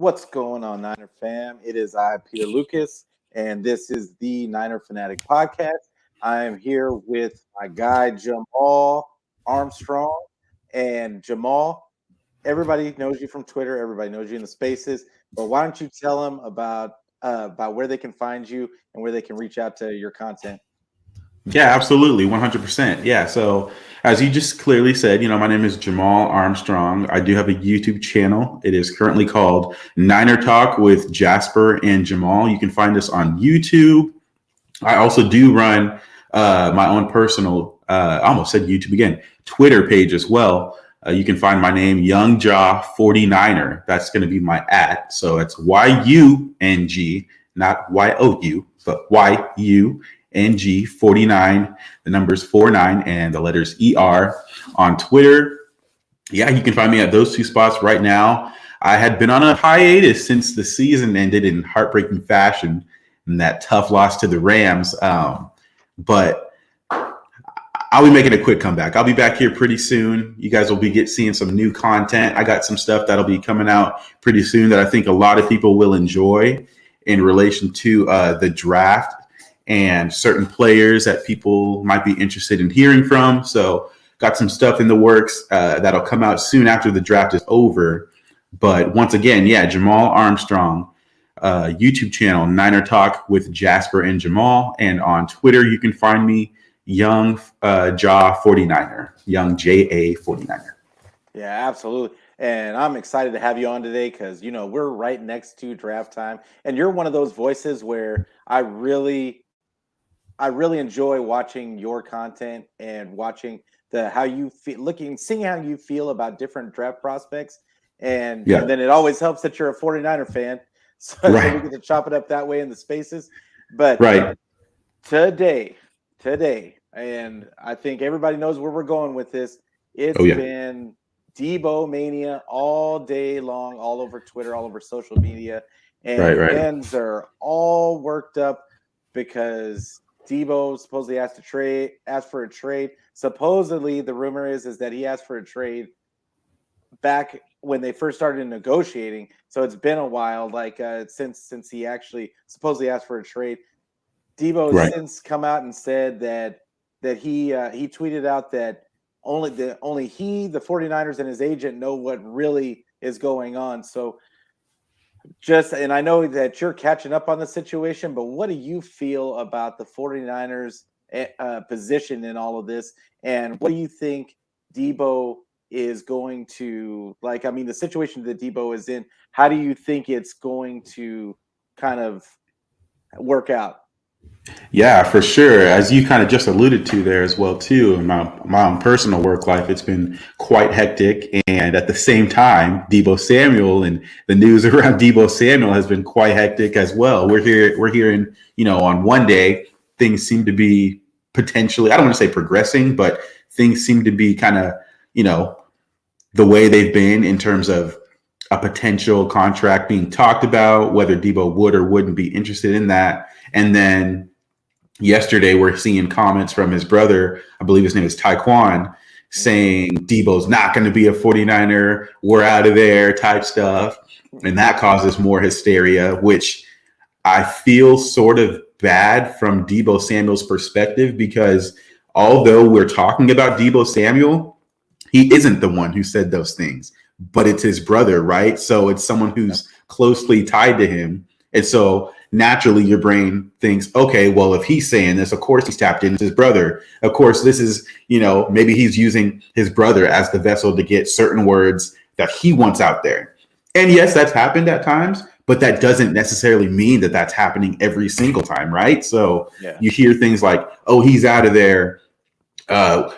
What's going on, Niner fam? It is I, Peter Lucas, and this is the Niner Fanatic Podcast. I am here with my guy, Jamal Armstrong. And Jamal, everybody knows you from Twitter. Everybody knows you in the spaces. But why don't you tell them about where they can find you and where they can reach out to your content? Yeah, absolutely. 100%. Yeah. So as you just clearly said, my name is Jamal Armstrong. I do have a YouTube channel. It is currently called Niner Talk with Jasper and Jamal. You can find us on YouTube. I also do run my own personal, I almost said YouTube again, Twitter page as well. You can find my name, Young Jaw 49er. That's going to be my @. So it's YUNG, not YOU, but YUNG 49, the numbers 49 and the letters ER on Twitter. Yeah, you can find me at those two spots right now. I had been on a hiatus since the season ended in heartbreaking fashion and that tough loss to the Rams. But I'll be making a quick comeback. I'll be back here pretty soon. You guys will be seeing some new content. I got some stuff that'll be coming out pretty soon that I think a lot of people will enjoy in relation to the draft and certain players that people might be interested in hearing from. So got some stuff in the works that'll come out soon after the draft is over. But once again, yeah, Jamal Armstrong, YouTube channel, Niner Talk with Jasper and Jamal. And on Twitter, you can find me, Young Jaw 49er, Young JA 49er. Yeah, absolutely. And I'm excited to have you on today because, we're right next to draft time. And you're one of those voices where I really enjoy watching your content and watching how you feel, seeing how you feel about different draft prospects. And then it always helps that you're a 49er fan. So, right. So we get to chop it up that way in the spaces. But right. Today, and I think everybody knows where we're going with this. It's been Deebo Mania all day long, all over Twitter, all over social media. And fans are all worked up because Deebo supposedly asked for a trade. Supposedly, the rumor is that he asked for a trade back when they first started negotiating. So it's been a while, since he actually supposedly asked for a trade. Deebo has since come out and said that he tweeted out that only he, the 49ers, and his agent know what really is going on. So and I know that you're catching up on the situation, but what do you feel about the 49ers position in all of this? And what do you think Deebo is going to, the situation that Deebo is in, how do you think it's going to kind of work out? Yeah, for sure. As you kind of just alluded to there as well, too, in my own personal work life, it's been quite hectic. And at the same time, Deebo Samuel and the news around Deebo Samuel has been quite hectic as well. We're hearing, on one day, things seem to be potentially, I don't want to say progressing, but things seem to be kind of, the way they've been in terms of a potential contract being talked about, whether Deebo would or wouldn't be interested in that. And then yesterday, we're seeing comments from his brother, I believe his name is Taekwon, saying Deebo's not going to be a 49er, we're out of there type stuff. And that causes more hysteria, which I feel sort of bad from Deebo Samuel's perspective, because although we're talking about Deebo Samuel, he isn't the one who said those things, but it's his brother, right? So it's someone who's closely tied to him. And so naturally your brain thinks, okay, well, if he's saying this, of course he's tapped into his brother. Of course, this is, maybe he's using his brother as the vessel to get certain words that he wants out there. And yes, that's happened at times, but that doesn't necessarily mean that that's happening every single time, right? So you hear things like, oh, he's out of there.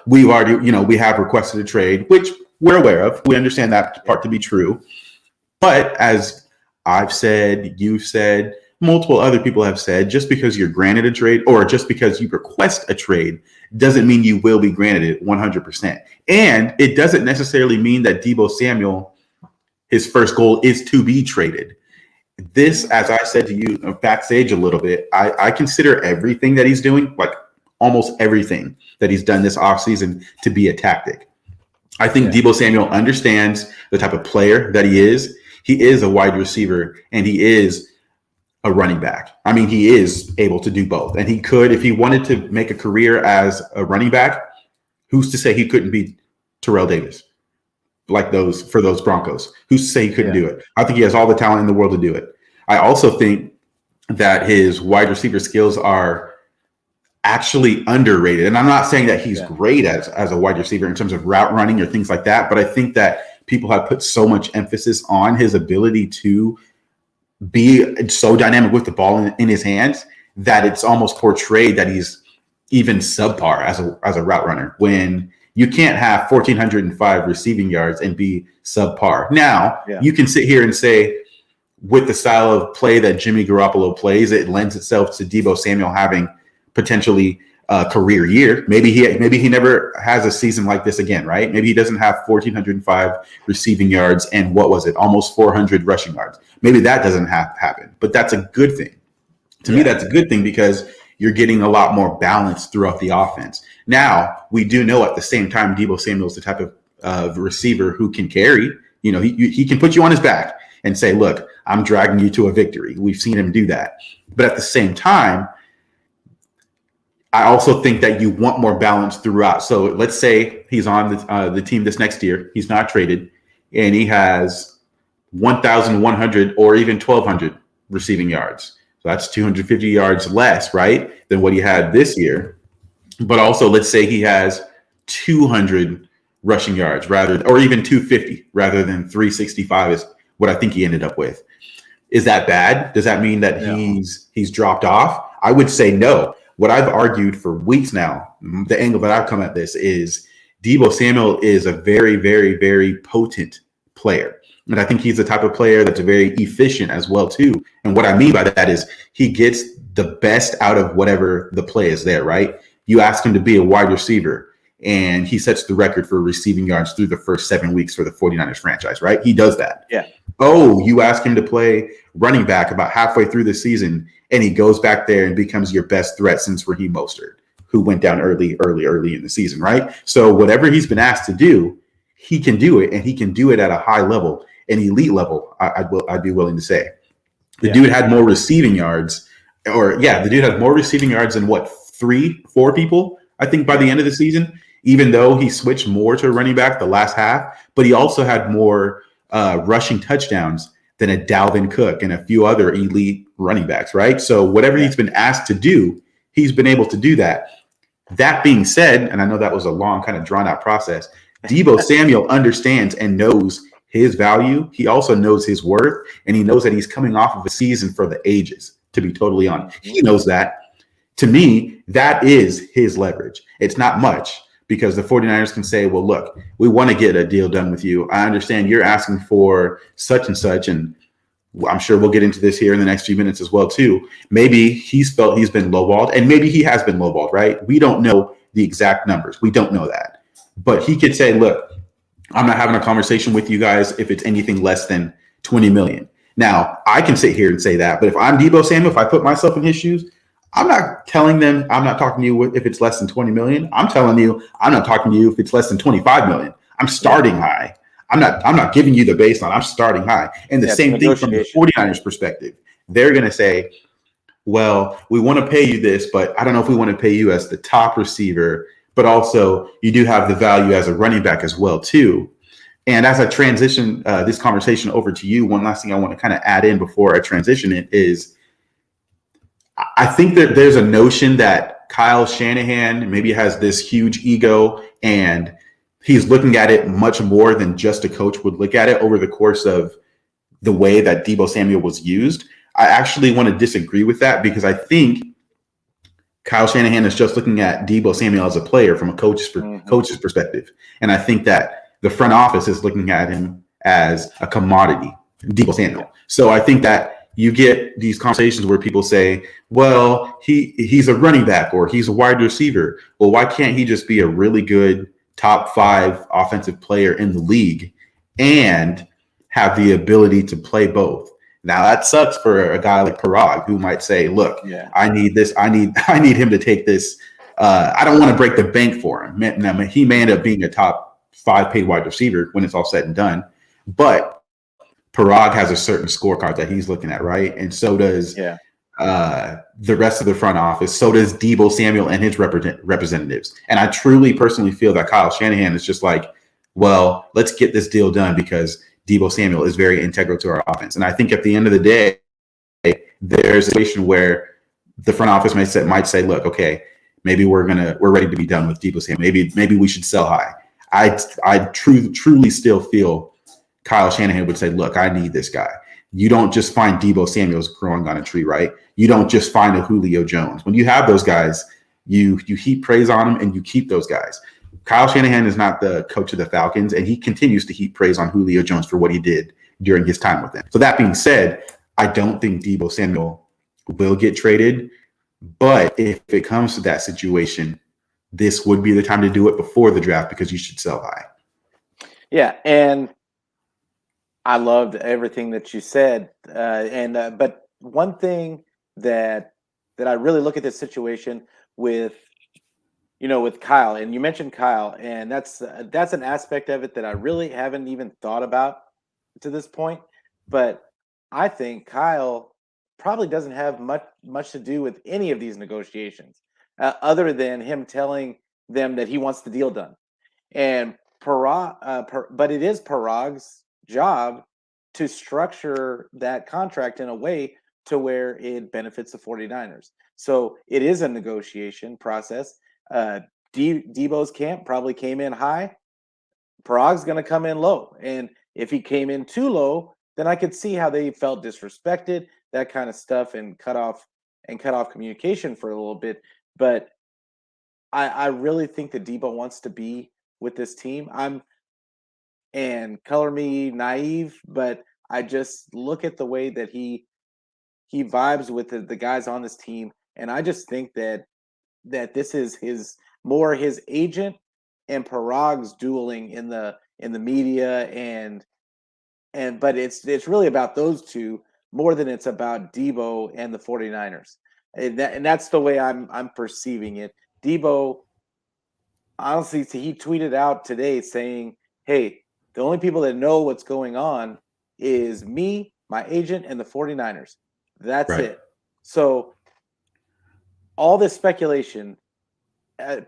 We've already, we have requested a trade, which we're aware of. We understand that part to be true. But as I've said, you've said, multiple other people have said, just because you're granted a trade or just because you request a trade doesn't mean you will be granted it 100%. And it doesn't necessarily mean that Deebo Samuel, his first goal is to be traded. This, as I said to you backstage a little bit, I consider everything that he's doing, like almost everything that he's done this offseason, to be a tactic. I think Deebo Samuel understands the type of player that he is. He is a wide receiver and he is a running back. I mean, he is able to do both. And he could, if he wanted to make a career as a running back, who's to say he couldn't be Terrell Davis? Like for those Broncos. Who's to say he couldn't do it? I think he has all the talent in the world to do it. I also think that his wide receiver skills are actually underrated. And I'm not saying that he's great as a wide receiver in terms of route running or things like that, but I think that people have put so much emphasis on his ability to be so dynamic with the ball in his hands that it's almost portrayed that he's even subpar as a route runner, when you can't have 1,405 receiving yards and be subpar. Now, you can sit here and say, with the style of play that Jimmy Garoppolo plays, it lends itself to Deebo Samuel having potentially a career year. Maybe he never has a season like this again, right? Maybe he doesn't have 1,405 receiving yards and almost 400 rushing yards. Maybe that doesn't happen, but that's a good thing. To me, that's a good thing because you're getting a lot more balance throughout the offense. Now, we do know at the same time, Deebo Samuel is the type of receiver who can carry. You know, he can put you on his back and say, look, I'm dragging you to a victory. We've seen him do that. But at the same time, I also think that you want more balance throughout. So let's say he's on the team this next year. He's not traded, and he has 1,100 or even 1,200 receiving yards. So that's 250 yards less, right, than what he had this year. But also, let's say he has 200 rushing yards or even 250 rather than 365 is what I think he ended up with. Is that bad? Does that mean that he's dropped off? I would say no. What I've argued for weeks now, the angle that I've come at this is Deebo Samuel is a very, very, very potent player. And I think he's the type of player that's very efficient as well, too. And what I mean by that is he gets the best out of whatever the play is there, right? You ask him to be a wide receiver, and he sets the record for receiving yards through the first 7 weeks for the 49ers franchise, right? He does that. Yeah. Oh, you ask him to play running back about halfway through the season, and he goes back there and becomes your best threat since Raheem Mostert, who went down early in the season, right? So whatever he's been asked to do, he can do it, and he can do it at a high level, an elite level, I'd be willing to say. The dude had more receiving yards, the dude had more receiving yards than 3-4 people, I think, by the end of the season, even though he switched more to running back the last half, but he also had more rushing touchdowns than a Dalvin Cook and a few other elite running backs, right? So whatever he's been asked to do, he's been able to do that. That being said, and I know that was a long kind of drawn out process, Deebo Samuel understands and knows his value. He also knows his worth, and he knows that he's coming off of a season for the ages, to be totally honest. He knows that. To me, that is his leverage. It's not much, because the 49ers can say, well, look, we want to get a deal done with you. I understand you're asking for such and such, and I'm sure we'll get into this here in the next few minutes as well, too. Maybe he's felt he's been lowballed, and maybe he has been lowballed, right? We don't know the exact numbers. We don't know that. But he could say, look, I'm not having a conversation with you guys if it's anything less than $20 million. Now, I can sit here and say that, but if I'm Deebo Samuel, if I put myself in his shoes, I'm not telling them, I'm not talking to you if it's less than 20 million. I'm telling you, I'm not talking to you if it's less than 25 million. I'm starting high. I'm not giving you the baseline. I'm starting high. And the same thing from the 49ers perspective. They're going to say, well, we want to pay you this, but I don't know if we want to pay you as the top receiver, but also you do have the value as a running back as well, too. And as I transition this conversation over to you, one last thing I want to kind of add in before I transition it is, I think that there's a notion that Kyle Shanahan maybe has this huge ego and he's looking at it much more than just a coach would look at it over the course of the way that Deebo Samuel was used. I actually want to disagree with that, because I think Kyle Shanahan is just looking at Deebo Samuel as a player from a coach's perspective. And I think that the front office is looking at him as a commodity, Deebo Samuel. So I think that you get these conversations where people say, well, he's a running back or he's a wide receiver. Well, why can't he just be a really good top 5 offensive player in the league and have the ability to play both? Now that sucks for a guy like Parag, who might say, look, I need this. I need him to take this. I don't want to break the bank for him. Now, he may end up being a top 5 paid wide receiver when it's all said and done. But Parag has a certain scorecard that he's looking at, right? And so does the rest of the front office. So does Deebo Samuel and his representatives. And I truly personally feel that Kyle Shanahan is just like, well, let's get this deal done because Deebo Samuel is very integral to our offense. And I think at the end of the day, there's a situation where the front office might say, look, okay, maybe we're ready to be done with Deebo Samuel. Maybe we should sell high. I truly still feel Kyle Shanahan would say, look, I need this guy. You don't just find Deebo Samuel's growing on a tree, right? You don't just find a Julio Jones. When you have those guys, you heap praise on them and you keep those guys. Kyle Shanahan is not the coach of the Falcons, and he continues to heap praise on Julio Jones for what he did during his time with them. So that being said, I don't think Deebo Samuel will get traded. But if it comes to that situation, this would be the time to do it before the draft because you should sell high. Yeah, and I loved everything that you said. But one thing that I really look at this situation with Kyle, and you mentioned Kyle, and that's an aspect of it that I really haven't even thought about to this point. But I think Kyle probably doesn't have much to do with any of these negotiations, other than him telling them that he wants the deal done. And but it is Parag's job to structure that contract in a way to where it benefits the 49ers. So it is a negotiation process. Deebo's camp probably came in high. Parag's going to come in low. And if he came in too low, then I could see how they felt disrespected, that kind of stuff, and cut off communication for a little bit. But I really think that Deebo wants to be with this team. And color me naive, but I just look at the way that he vibes with the guys on this team, and I just think that this is his agent and Parag's dueling in the media, but it's really about those two more than it's about Deebo and the 49ers. And that's the way I'm perceiving it. Deebo, honestly, he tweeted out today saying, hey, the only people that know what's going on is me, my agent, and the 49ers. That's right. It. So all this speculation,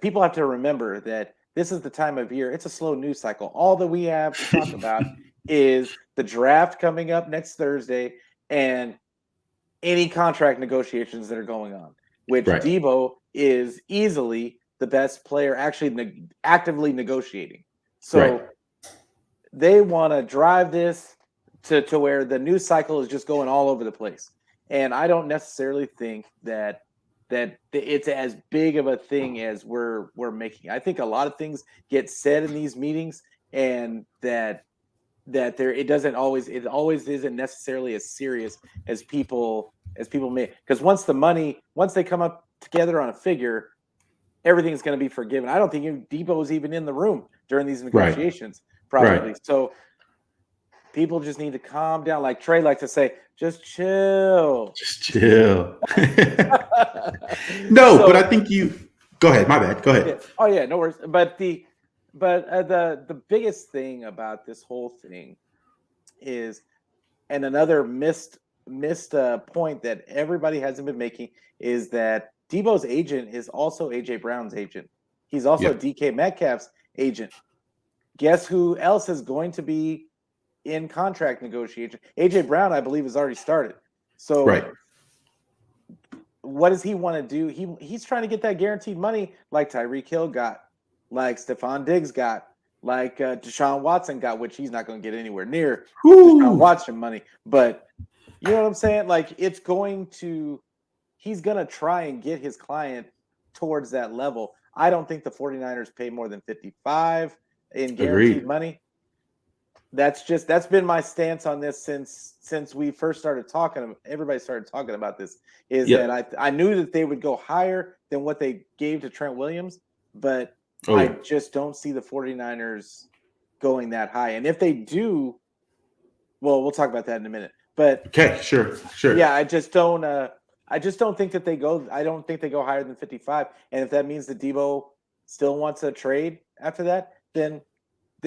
people have to remember that this is the time of year. It's a slow news cycle. All that we have to talk about is the draft coming up next Thursday and any contract negotiations that are going on, which Deebo is easily the best player actually actively negotiating. So they want to drive this to where the news cycle is just going all over the place. And I don't necessarily think that it's as big of a thing as we're making. I think a lot of things get said in these meetings, and that it always isn't necessarily as serious as people may. Because once they come up together on a figure, everything's going to be forgiven. I don't think Deebo was even in the room during these negotiations, probably. So people just need to calm down. Like Trey likes to say, just chill. Just chill. But I think go ahead. My bad. Go ahead. Yeah. Oh yeah, no worries. But the biggest thing about this whole thing is, and another missed point that everybody hasn't been making, is that Deebo's agent is also AJ Brown's agent. He's also DK Metcalf's agent. Guess who else is going to be in contract negotiation? AJ Brown, I believe, has already started. So what does he want to do? He's trying to get that guaranteed money like Tyreek Hill got, like Stephon Diggs got, like Deshaun Watson got, which he's not going to get anywhere near Deshaun Watson money. But you know what I'm saying? Like he's going to try and get his client towards that level. I don't think the 49ers pay more than 55 in guaranteed money. That's been my stance on this since we first started talking. Everybody started talking about this. That I knew that they would go higher than what they gave to Trent Williams, but I just don't see the 49ers going that high. And if they do, well, we'll talk about that in a minute. But okay, sure. Yeah, I just don't think that they go. I don't think they go higher than 55. And if that means that Deebo still wants a trade after that, then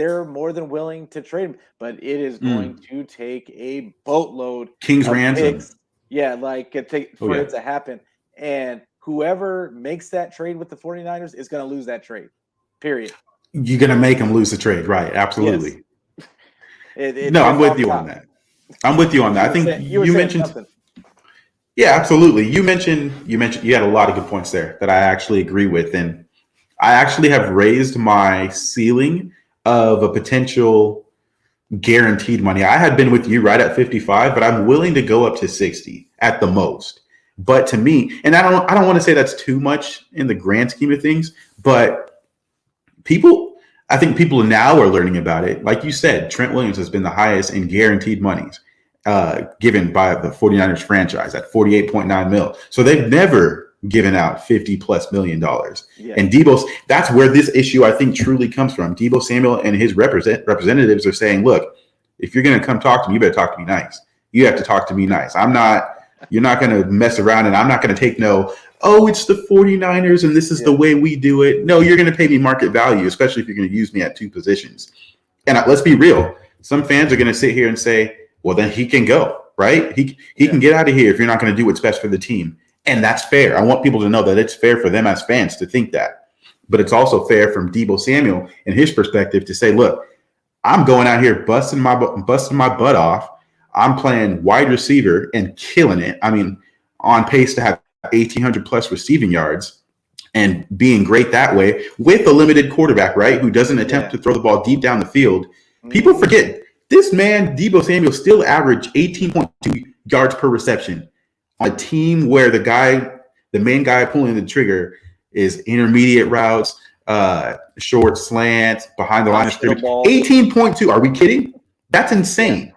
they're more than willing to trade him, but it is going to take a boatload King's of ransom. picks. Yeah, like it to happen. And whoever makes that trade with the 49ers is going to lose that trade. Period. You're going to make them lose the trade, right? Absolutely. Yes. No, I'm with you on that. I think you mentioned something. Yeah, absolutely. You mentioned you had a lot of good points there that I actually agree with, and I actually have raised my ceiling of a potential guaranteed money. I had been with you right at 55, but I'm willing to go up to 60 at the most. But to me, and I don't want to say that's too much in the grand scheme of things, but I think people now are learning about it. Like you said, Trent Williams has been the highest in guaranteed monies given by the 49ers franchise at 48.9 mil. So they've never given out $50+ million. Yeah. And that's where this issue, I think, truly comes from. Deebo Samuel and his representatives are saying, look, if you're going to come talk to me, you better talk to me nice. You have to talk to me nice. You're not going to mess around, and I'm not going to take it's the 49ers and this is the way we do it. No, you're going to pay me market value, especially if you're going to use me at 2 positions. And let's be real. Some fans are going to sit here and say, well, then he can go, right? He can get out of here if you're not going to do what's best for the team. And that's fair. I want people to know that it's fair for them as fans to think that. But it's also fair from Deebo Samuel and his perspective to say, look, I'm going out here busting my butt off. I'm playing wide receiver and killing it. I mean, on pace to have 1,800 plus receiving yards and being great that way with a limited quarterback, right? Who doesn't attempt to throw the ball deep down the field. People forget this man, Deebo Samuel, still averaged 18.2 yards per reception on a team where the main guy pulling the trigger is intermediate routes, short slants, behind the line of scrimmage. 18.2. Are we kidding? That's insane. Yeah.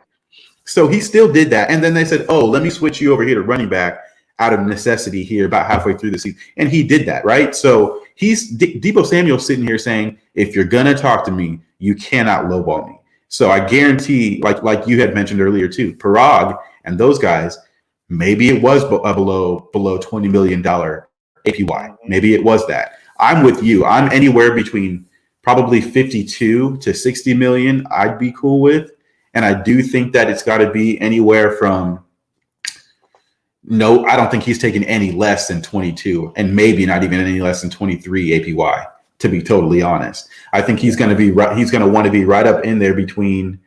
So he still did that. And then they said, let me switch you over here to running back out of necessity here about halfway through the season. And he did that, right? So Deebo Samuel sitting here saying, if you're going to talk to me, you cannot lowball me. So I guarantee, like you had mentioned earlier too, Parag and those guys, maybe it was below $20 million APY. Maybe it was that. I'm with you. I'm anywhere between probably 52 to 60 million I'd be cool with. And I do think that it's got to be anywhere from, no, I don't think he's taking any less than 22 and maybe not even any less than 23 APY, to be totally honest. I think he's going to want to be right up in there between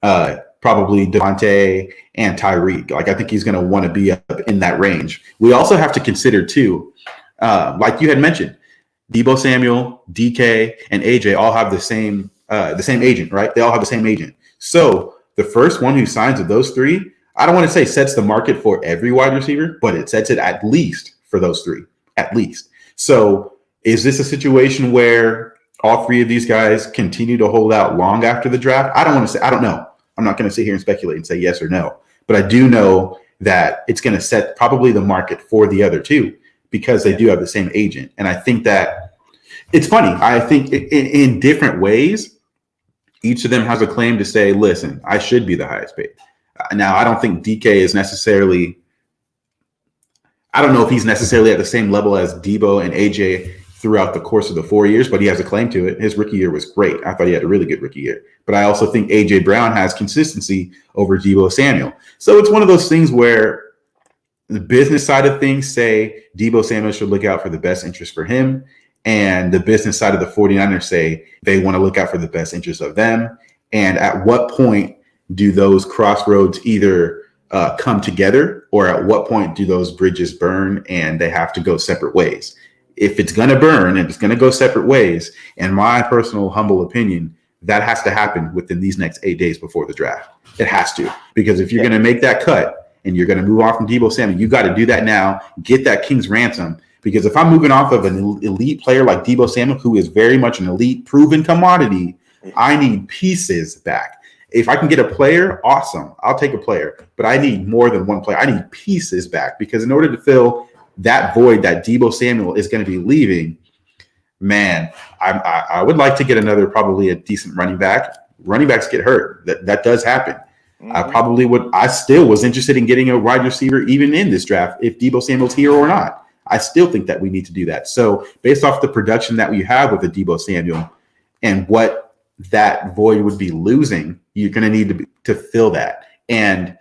probably Devontae and Tyreek. Like, I think he's going to want to be up in that range. We also have to consider too, like you had mentioned, Deebo Samuel, DK, and AJ all have the same agent, right? They all have the same agent. So the first one who signs of those three, I don't want to say sets the market for every wide receiver, but it sets it at least for those three, at least. So is this a situation where all three of these guys continue to hold out long after the draft? I don't know. I'm not going to sit here and speculate and say yes or no, but I do know that it's going to set probably the market for the other two because they do have the same agent. And I think that it's funny. I think in different ways, each of them has a claim to say, listen, I should be the highest paid. Now, I don't think DK is necessarily, I don't know if he's necessarily at the same level as Deebo and AJ throughout the course of the 4 years, but he has a claim to it. His rookie year was great. I thought he had a really good rookie year. But I also think AJ Brown has consistency over Deebo Samuel. So it's one of those things where the business side of things say Deebo Samuel should look out for the best interest for him. And the business side of the 49ers say they want to look out for the best interest of them. And at what point do those crossroads either come together, or at what point do those bridges burn and they have to go separate ways? If it's going to burn and it's going to go separate ways, in my personal humble opinion, that has to happen within these next 8 days before the draft. It has to, because if you're going to make that cut and you're going to move off from Deebo Samuel, you got to do that now, get that king's ransom. Because if I'm moving off of an elite player like Deebo Samuel, who is very much an elite proven commodity, I need pieces back. If I can get a player, awesome. I'll take a player, but I need more than one player. I need pieces back, because in order to fill that void that Deebo Samuel is going to be leaving, man, I would like to get probably a decent running back. Running backs get hurt. That does happen. Mm-hmm. I still was interested in getting a wide receiver even in this draft, if Deebo Samuel's here or not. I still think that we need to do that. So based off the production that we have with the Deebo Samuel and what that void would be losing, you're going to need to fill that. And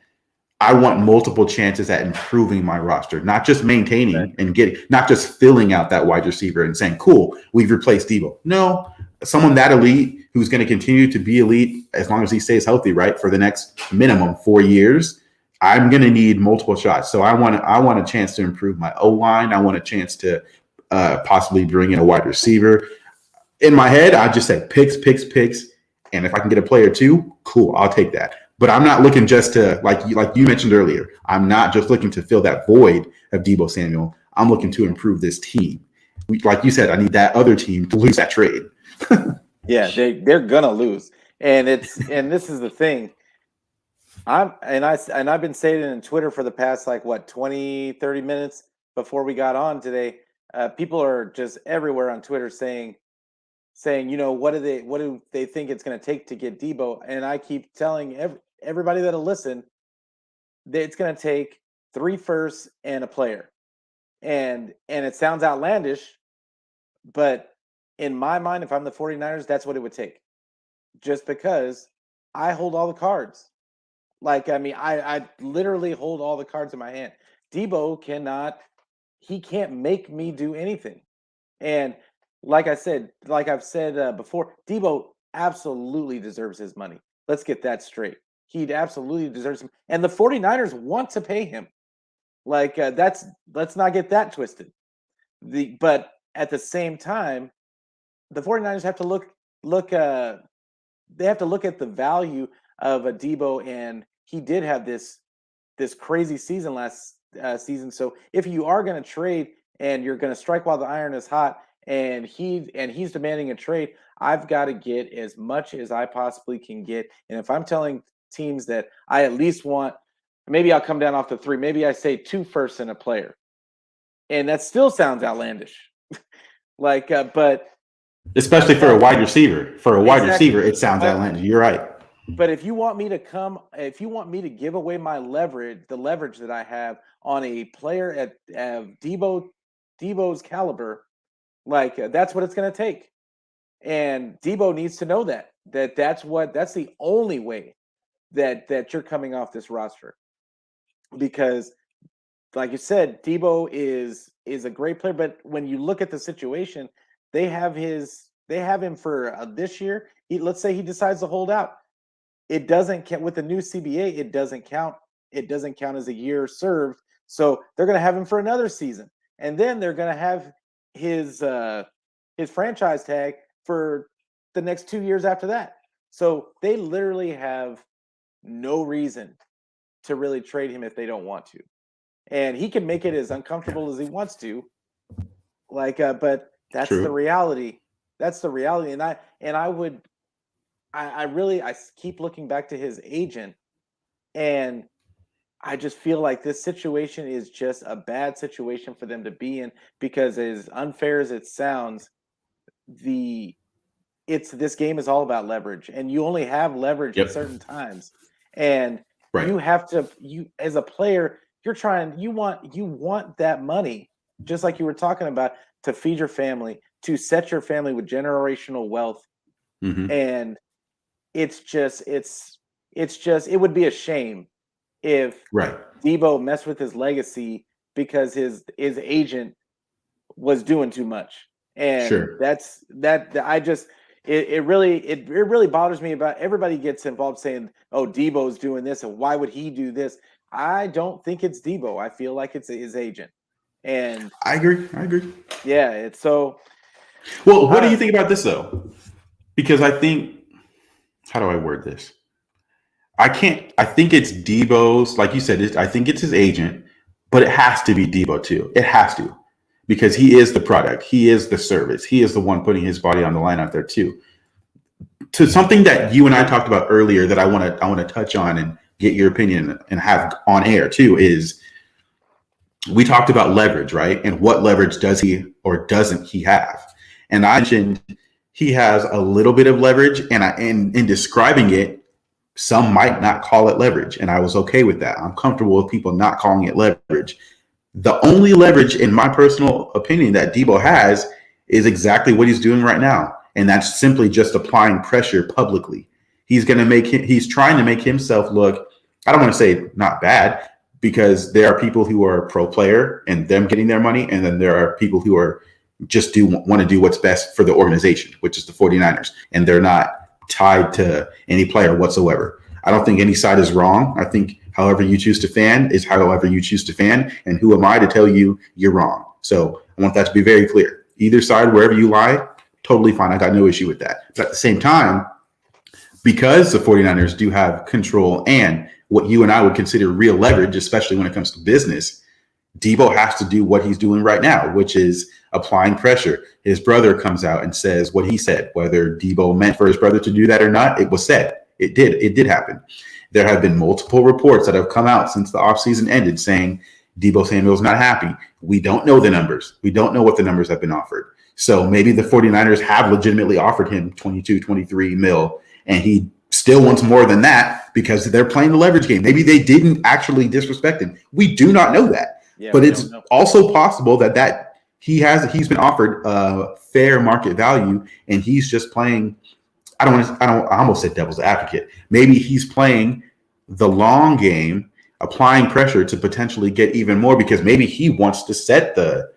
I want multiple chances at improving my roster, not just maintaining and not just filling out that wide receiver and saying, cool, we've replaced Deebo. No, someone that elite who's going to continue to be elite as long as he stays healthy, right, for the next minimum 4 years. I'm going to need multiple shots. So I want a chance to improve my O-line. I want a chance to possibly bring in a wide receiver. In my head, I just say picks. And if I can get a player too, cool, I'll take that. But I'm not looking just to, like you mentioned earlier, I'm not just looking to fill that void of Deebo Samuel. I'm looking to improve this team. Like you said, I need that other team to lose that trade. Yeah, they're gonna lose. And this is the thing. I've been saying it in Twitter for the past 20, 30 minutes before we got on today. People are just everywhere on Twitter saying, what do they think it's going to take to get Deebo? And I keep telling everybody that'll listen that it's going to take 3 firsts and a player. And it sounds outlandish, but in my mind, if I'm the 49ers, that's what it would take. Just because I hold all the cards. I literally hold all the cards in my hand. Deebo can't make me do anything. And like I've said before, Deebo absolutely deserves his money. Let's get that straight. He absolutely deserves him. And the 49ers want to pay him. Let's not get that twisted. But at the same time, the 49ers have to look they have to look at the value of a Deebo, and he did have this crazy season last season. So if you are going to trade and you're going to strike while the iron is hot, and he's demanding a trade, I've got to get as much as I possibly can get. And if I'm telling teams that I at least want, maybe I'll come down off the 3. Maybe I say 2 firsts and a player, and that still sounds outlandish. But especially for a wide receiver. For a wide receiver, it sounds outlandish. You're right. But if you want me to give away my leverage, the leverage that I have on a player at Deebo's caliber, that's what it's going to take. And Deebo needs to know that's the only way that you're coming off this roster. Because like you said, Deebo is a great player, but when you look at the situation, they have him for this year. Let's say he decides to hold out. It doesn't count with the new CBA. It doesn't count. It doesn't count as a year served. So they're going to have him for another season, and then they're going to have his franchise tag for the next 2 years after that. So they literally have no reason to really trade him if they don't want to, and he can make it as uncomfortable as he wants to. But that's True. The reality. That's the reality, and I keep looking back to his agent, and I just feel like this situation is just a bad situation for them to be in, because as unfair as it sounds, this game is all about leverage, and you only have leverage at certain times. And you have to, as a player, you want that money, just like you were talking about, to feed your family, to set your family with generational wealth. Mm-hmm. And it would be a shame if Deebo messed with his legacy because his agent was doing too much. And it really bothers me about everybody gets involved saying, oh, Deebo's doing this, and why would he do this? I don't think it's Deebo. I feel like it's his agent. And I agree. Yeah, it's so. Well, what do you think about this though? Because I think, how do I word this? I think it's Deebo's, like you said, I think it's his agent, but it has to be Deebo too. It has to, because he is the product. He is the service. He is the one putting his body on the line out there too. To something that you and I talked about earlier that I want to touch on and get your opinion and have on air too is, we talked about leverage, right? And what leverage does he or doesn't he have? And I mentioned he has a little bit of leverage, and in describing it, some might not call it leverage, and I was okay with that. I'm comfortable with people not calling it leverage. The only leverage, in my personal opinion, that Deebo has is exactly what he's doing right now, and that's simply just applying pressure publicly. He's trying to make himself look, I don't want to say not bad, because there are people who are pro player and them getting their money, and then there are people who are just want to do what's best for the organization, which is the 49ers, and they're not tied to any player whatsoever. I don't think any side is wrong. I think however you choose to fan is however you choose to fan, and who am I to tell you you're wrong? So I want that to be very clear. Either side, wherever you lie, totally fine. I got no issue with that. But at the same time, because the 49ers do have control and what you and I would consider real leverage, especially when it comes to business, Deebo has to do what he's doing right now, which is applying pressure. His brother comes out and says what he said. Whether Deebo meant for his brother to do that or not, it was said. It did happen. There have been multiple reports that have come out since the offseason ended saying Deebo Samuel's not happy. We don't know the numbers. We don't know what the numbers have been offered. So maybe the 49ers have legitimately offered him 22, 23 mil, and he still wants more than that because they're playing the leverage game. Maybe they didn't actually disrespect him. We do not know that. Yeah, but it's also possible that he's been offered fair market value, and he's just playing. I almost said devil's advocate. Maybe he's playing the long game, applying pressure to potentially get even more, because maybe he wants to set the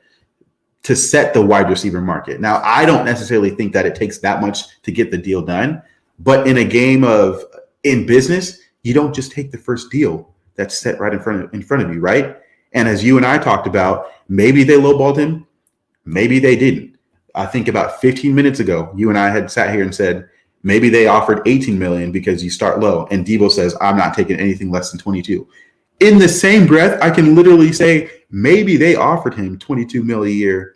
wide receiver market. Now, I don't necessarily think that it takes that much to get the deal done, but in a game in business, you don't just take the first deal that's set right in front of you, right? And as you and I talked about, maybe they lowballed him, maybe they didn't. I think about 15 minutes ago, you and I had sat here and said, maybe they offered 18 million because you start low. And Deebo says, I'm not taking anything less than 22. In the same breath, I can literally say, maybe they offered him 22 mil a year,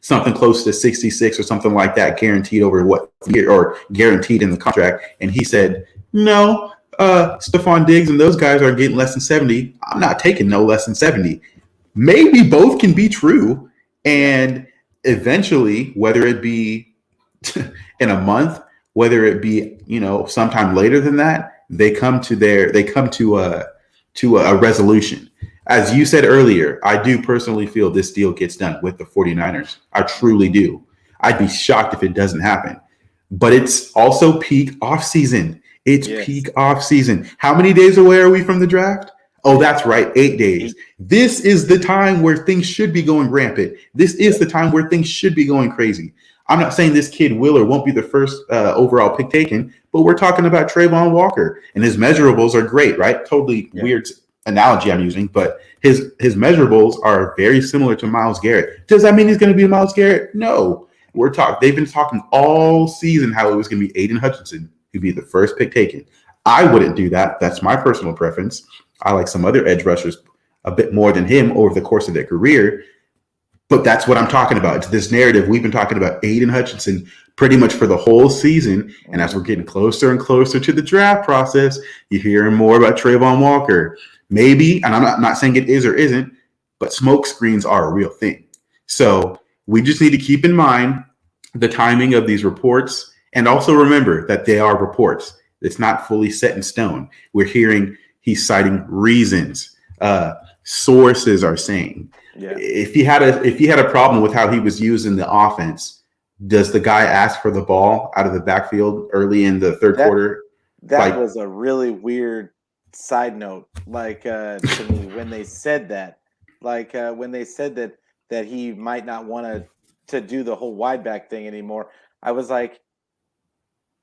something close to 66 or something like that, guaranteed over what year, or guaranteed in the contract. And he said, no, Stephon Diggs and those guys are getting less than 70. I'm not taking no less than 70. Maybe both can be true. And eventually, whether it be in a month, whether it be, sometime later than that, they come to a resolution. As you said earlier, I do personally feel this deal gets done with the 49ers. I truly do. I'd be shocked if it doesn't happen. But it's also peak off season. Peak off season. How many days away are we from the draft? Oh, that's right, 8 days. This is the time where things should be going rampant. This is the time where things should be going crazy. I'm not saying this kid will or won't be the first overall pick taken, but we're talking about Trayvon Walker, and his measurables are great, right? Totally weird analogy I'm using, but his measurables are very similar to Myles Garrett. Does that mean he's going to be Myles Garrett? No. They've been talking all season how it was going to be Aiden Hutchinson who'd be the first pick taken. I wouldn't do that. That's my personal preference. I like some other edge rushers a bit more than him over the course of their career. But that's what I'm talking about. It's this narrative. We've been talking about Aiden Hutchinson pretty much for the whole season. And as we're getting closer and closer to the draft process, you're hearing more about Trayvon Walker. Maybe, and I'm not saying it is or isn't, but smoke screens are a real thing. So we just need to keep in mind the timing of these reports, and also remember that they are reports. It's not fully set in stone. We're hearing he's citing reasons. Sources are saying. Yeah. If he had a problem with how he was used in the offense, does the guy ask for the ball out of the backfield early in the third quarter? That was a really weird side note. To me, when they said that, when they said that he might not want to do the whole wide back thing anymore, I was like,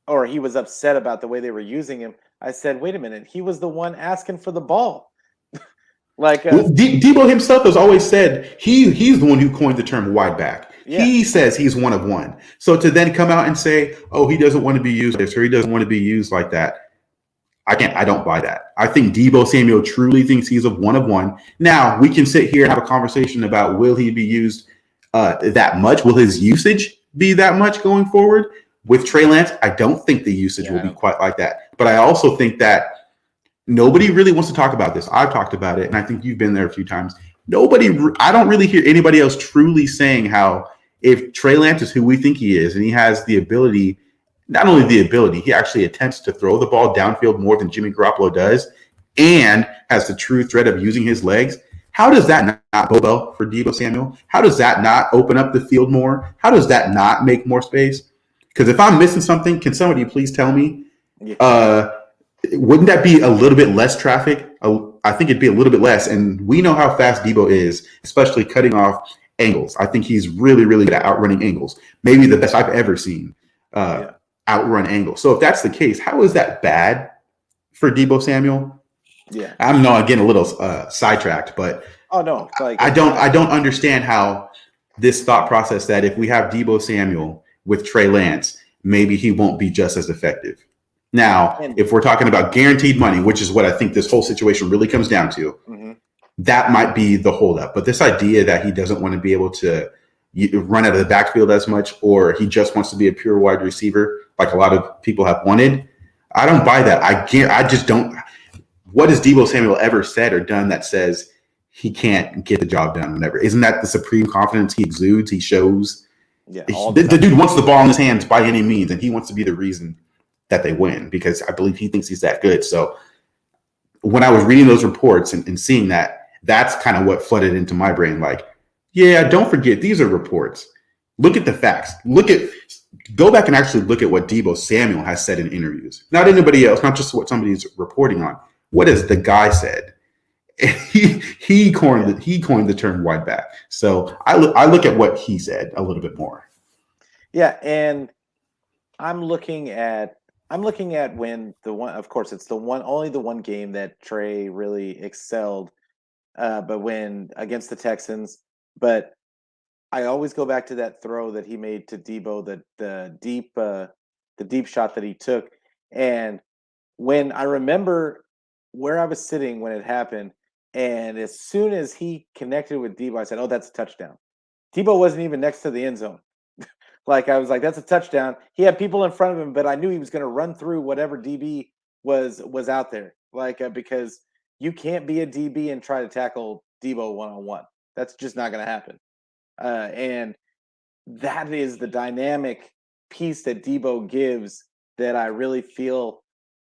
or he was upset about the way they were using him. I said, wait a minute, he was the one asking for the ball. Deebo himself has always said he's the one who coined the term wide back. Yeah. He says he's one of one. So to then come out and say, oh, he doesn't want to be used this or he doesn't want to be used like that, I don't buy that. I think Deebo Samuel truly thinks he's one of one. Now we can sit here and have a conversation about will he be used that much? Will his usage be that much going forward? With Trey Lance, I don't think the usage will be quite like that. But I also think that nobody really wants to talk about this. I've talked about it, and I think you've been there a few times. I don't really hear anybody else truly saying how if Trey Lance is who we think he is, and he has the ability, not only the ability, he actually attempts to throw the ball downfield more than Jimmy Garoppolo does, and has the true threat of using his legs. How does that not bode well for Deebo Samuel? How does that not open up the field more? How does that not make more space? Because if I'm missing something, can somebody please tell me? Yeah. Wouldn't that be a little bit less traffic? I think it'd be a little bit less. And we know how fast Deebo is, especially cutting off angles. I think he's really, really good at outrunning angles. Maybe the best I've ever seen outrun angles. So if that's the case, how is that bad for Deebo Samuel? Yeah. I'm getting a little sidetracked, but I don't understand how this thought process that if we have Deebo Samuel with Trey Lance, maybe he won't be just as effective. Now, if we're talking about guaranteed money, which is what I think this whole situation really comes down to, that might be the holdup. But this idea that he doesn't want to be able to run out of the backfield as much, or he just wants to be a pure wide receiver, like a lot of people have wanted, I don't buy that. I just don't. What has Deebo Samuel ever said or done that says he can't get the job done whenever? Isn't that the supreme confidence he exudes, he shows? Yeah, the dude wants the ball in his hands by any means, and he wants to be the reason that they win, because I believe he thinks he's that good. So when I was reading those reports and seeing that, that's kind of what flooded into my brain. Like, yeah, don't forget, these are reports. Look at the facts. Go back and actually look at what Deebo Samuel has said in interviews. Not anybody else, not just what somebody's reporting on. What has the guy said? He coined the term wide back. So I look at what he said a little bit more. Yeah, and I'm looking at when the one, of course, it's only the one game that Trey really excelled, but when against the Texans. But I always go back to that throw that he made to Deebo, the deep shot that he took, and when I remember where I was sitting when it happened, and as soon as he connected with Deebo, I said, "Oh, that's a touchdown." Deebo wasn't even next to the end zone. Like, I was like, that's a touchdown. He had people in front of him, but I knew he was going to run through whatever DB was out there. Like, because you can't be a DB and try to tackle Deebo one-on-one. That's just not going to happen. And that is the dynamic piece that Deebo gives that I really feel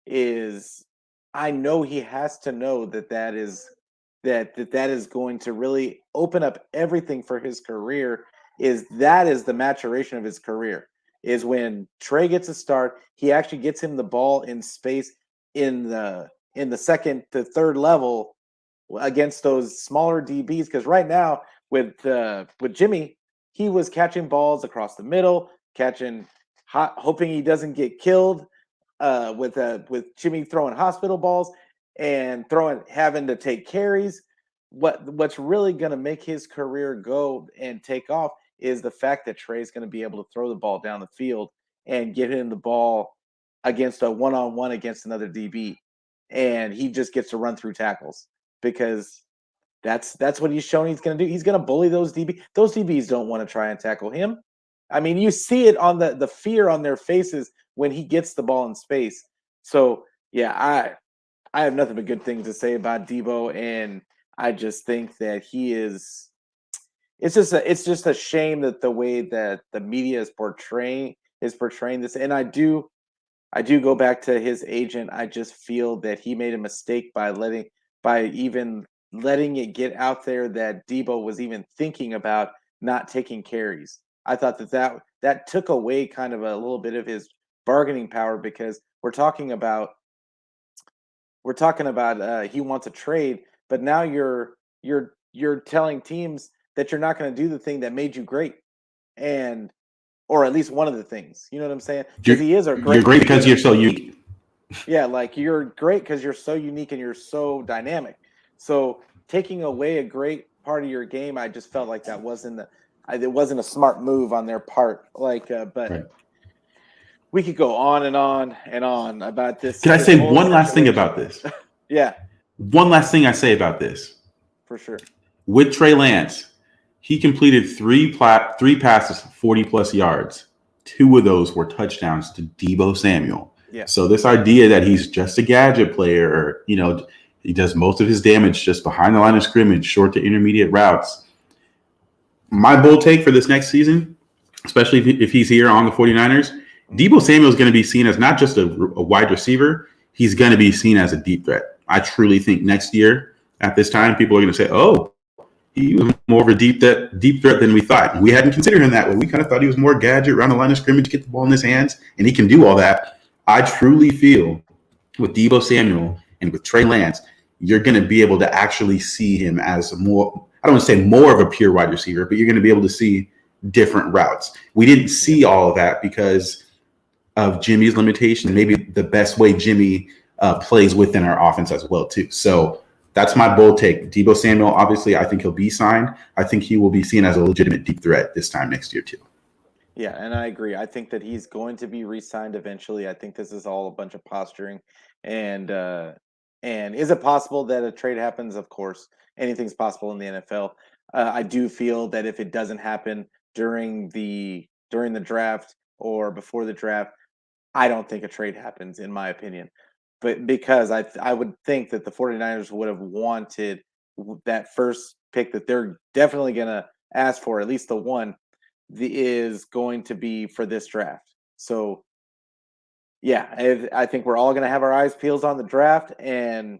is, I know he has to know that is going to really open up everything for his career. That is the maturation of his career, is when Trey gets a start, he actually gets him the ball in space in the second to third level against those smaller DBs. Because right now with Jimmy, he was catching balls across the middle, hoping he doesn't get killed, with Jimmy throwing hospital balls and having to take carries. What's really going to make his career go and take off is the fact that Trey's going to be able to throw the ball down the field and get him the ball against a one-on-one against another DB. And he just gets to run through tackles, because that's what he's shown he's going to do. He's going to bully those DBs. Those DBs don't want to try and tackle him. I mean, you see it on the fear on their faces when he gets the ball in space. So, yeah, I have nothing but good things to say about Deebo, and I just think that he is. It's just a shame that the way that the media is portraying this, and I do go back to his agent. I just feel that he made a mistake by even letting it get out there that Deebo was even thinking about not taking carries. I thought that took away kind of a little bit of his bargaining power, because we're talking about he wants a trade, but now you're telling teams that you're not going to do the thing that made you great, or at least one of the things. You know what I'm saying? Because you're great because you're so unique. Yeah, like, you're great because you're so unique and you're so dynamic. So taking away a great part of your game, I just felt like that wasn't a smart move on their part. Like, but right. We could go on and on and on about this. Can I say one last thing about this? Yeah. One last thing I say about this. For sure. With Trey Lance, he completed three passes, 40-plus yards. 2 of those were touchdowns to Deebo Samuel. Yeah. So this idea that he's just a gadget player, or, he does most of his damage just behind the line of scrimmage, short to intermediate routes. My bold take for this next season, especially if he's here on the 49ers, Deebo Samuel is going to be seen as not just a wide receiver. He's going to be seen as a deep threat. I truly think next year at this time, people are going to say, oh, he was more of a deep threat than we thought. We hadn't considered him that way. We kind of thought he was more gadget around the line of scrimmage, get the ball in his hands, and he can do all that. I truly feel with Deebo Samuel and with Trey Lance, you're going to be able to actually see him as more, I don't want to say more of a pure wide receiver, but you're going to be able to see different routes. We didn't see all of that because of Jimmy's limitation, maybe the best way Jimmy plays within our offense as well, too. So that's my bold take. Deebo Samuel, obviously, I think he'll be signed. I think he will be seen as a legitimate deep threat this time next year, too. Yeah, and I agree. I think that he's going to be re-signed eventually. I think this is all a bunch of posturing. And is it possible that a trade happens? Of course, anything's possible in the NFL. I do feel that if it doesn't happen during the draft or before the draft, I don't think a trade happens, in my opinion. But because I would think that the 49ers would have wanted that first pick that they're definitely going to ask for, at least the one, is going to be for this draft. So, yeah, I think we're all going to have our eyes peeled on the draft, and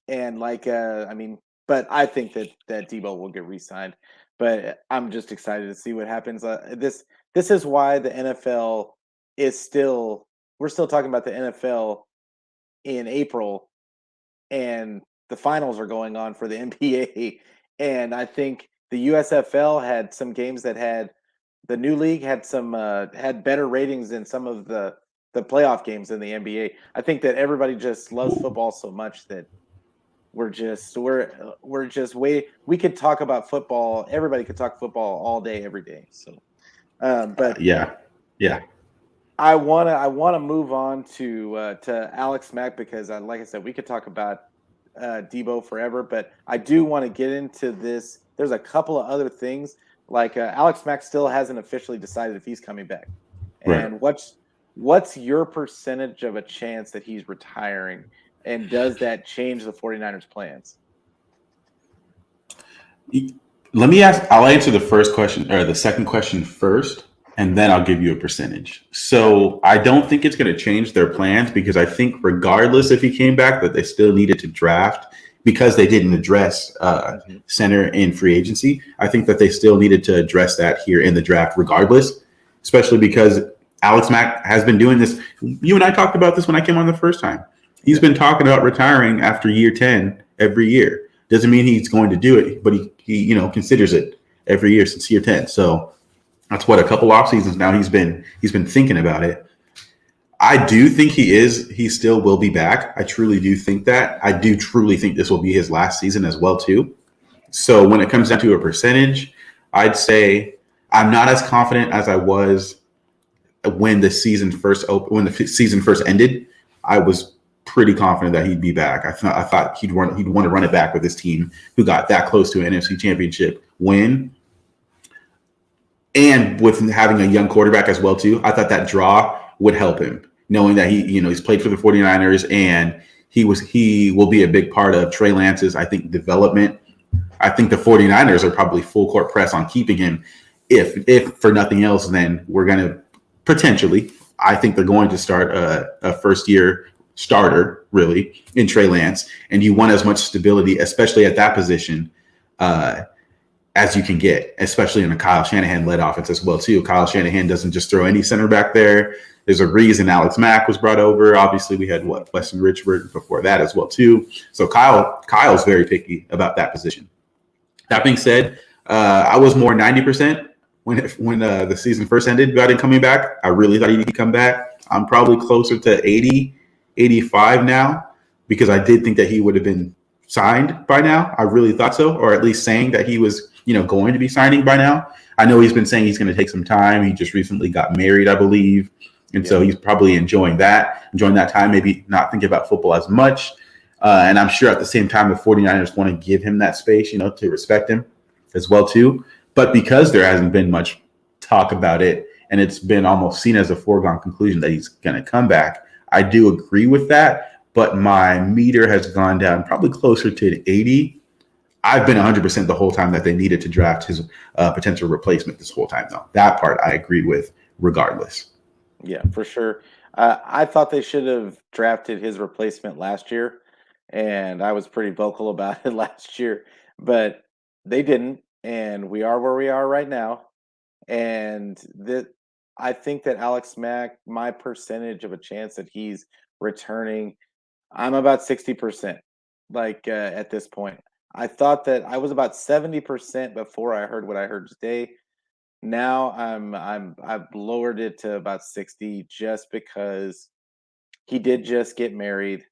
but I think that Deebo will get re-signed. But I'm just excited to see what happens. This is why the NFL is still we're still talking about the NFL in April, and the finals are going on for the NBA. And I think the USFL had some games that had the new league had some had better ratings than some of the playoff games in the NBA. I think that everybody just loves football so much that we're just we could talk about football. Everybody could talk football all day, every day. So, but yeah. I wanna move on to Alex Mack because, like I said, we could talk about Deebo forever, but I do want to get into this. There's a couple of other things, like Alex Mack still hasn't officially decided if he's coming back. And Right. what's your percentage of a chance that he's retiring? And does that change the 49ers plans? Let me I'll answer the first question or the second question first, and then I'll give you a percentage. So I don't think it's going to change their plans because I think regardless if he came back, that they still needed to draft because they didn't address center in free agency. I think that they still needed to address that here in the draft regardless, especially because Alex Mack has been doing this. You and I talked about this when I came on the first time. He's been talking about retiring after year 10 every year. Doesn't mean he's going to do it, but he considers it every year since year 10. So that's what, a couple off seasons now he's been thinking about it. I do think he still will be back. I truly do think that. I do truly think this will be his last season as well too. So when it comes down to a percentage, I'd say I'm not as confident as I was when the season first ended. I was pretty confident that he'd be back. I thought he'd want to run it back with his team who got that close to an NFC championship win. And with having a young quarterback as well too, I thought that draw would help him, knowing that he's played for the 49ers and he will be a big part of Trey Lance's, I think, development. I think the 49ers are probably full court press on keeping him. If for nothing else, then we're going to potentially, I think they're going to start a first year starter really in Trey Lance, and you want as much stability, especially at that position, as you can get, especially in a Kyle Shanahan led offense as well too. Kyle Shanahan doesn't just throw any center back there. There's a reason Alex Mack was brought over. Obviously, we had Weston Richburg before that as well too. So Kyle's very picky about that position. That being said, I was more 90% when the season first ended about him coming back. I really thought he'd come back. I'm probably closer to 80, 85 now because I did think that he would have been signed by now. I really thought so, or at least saying that he was going to be signing by now. I know he's been saying he's going to take some time. He just recently got married, I believe. And so he's probably enjoying that time, maybe not thinking about football as much. And I'm sure at the same time, the 49ers want to give him that space, to respect him as well, too. But because there hasn't been much talk about it, and it's been almost seen as a foregone conclusion that he's going to come back, I do agree with that. But my meter has gone down probably closer to 80. I've been 100% the whole time that they needed to draft his potential replacement this whole time, though. That part I agree with regardless. Yeah, for sure. I thought they should have drafted his replacement last year, and I was pretty vocal about it last year. But they didn't, and we are where we are right now. And I think that Alex Mack, my percentage of a chance that he's returning, I'm about 60%. At this point, I thought that I was about 70% before I heard what I heard today. Now I've lowered it to about 60 just because he did just get married.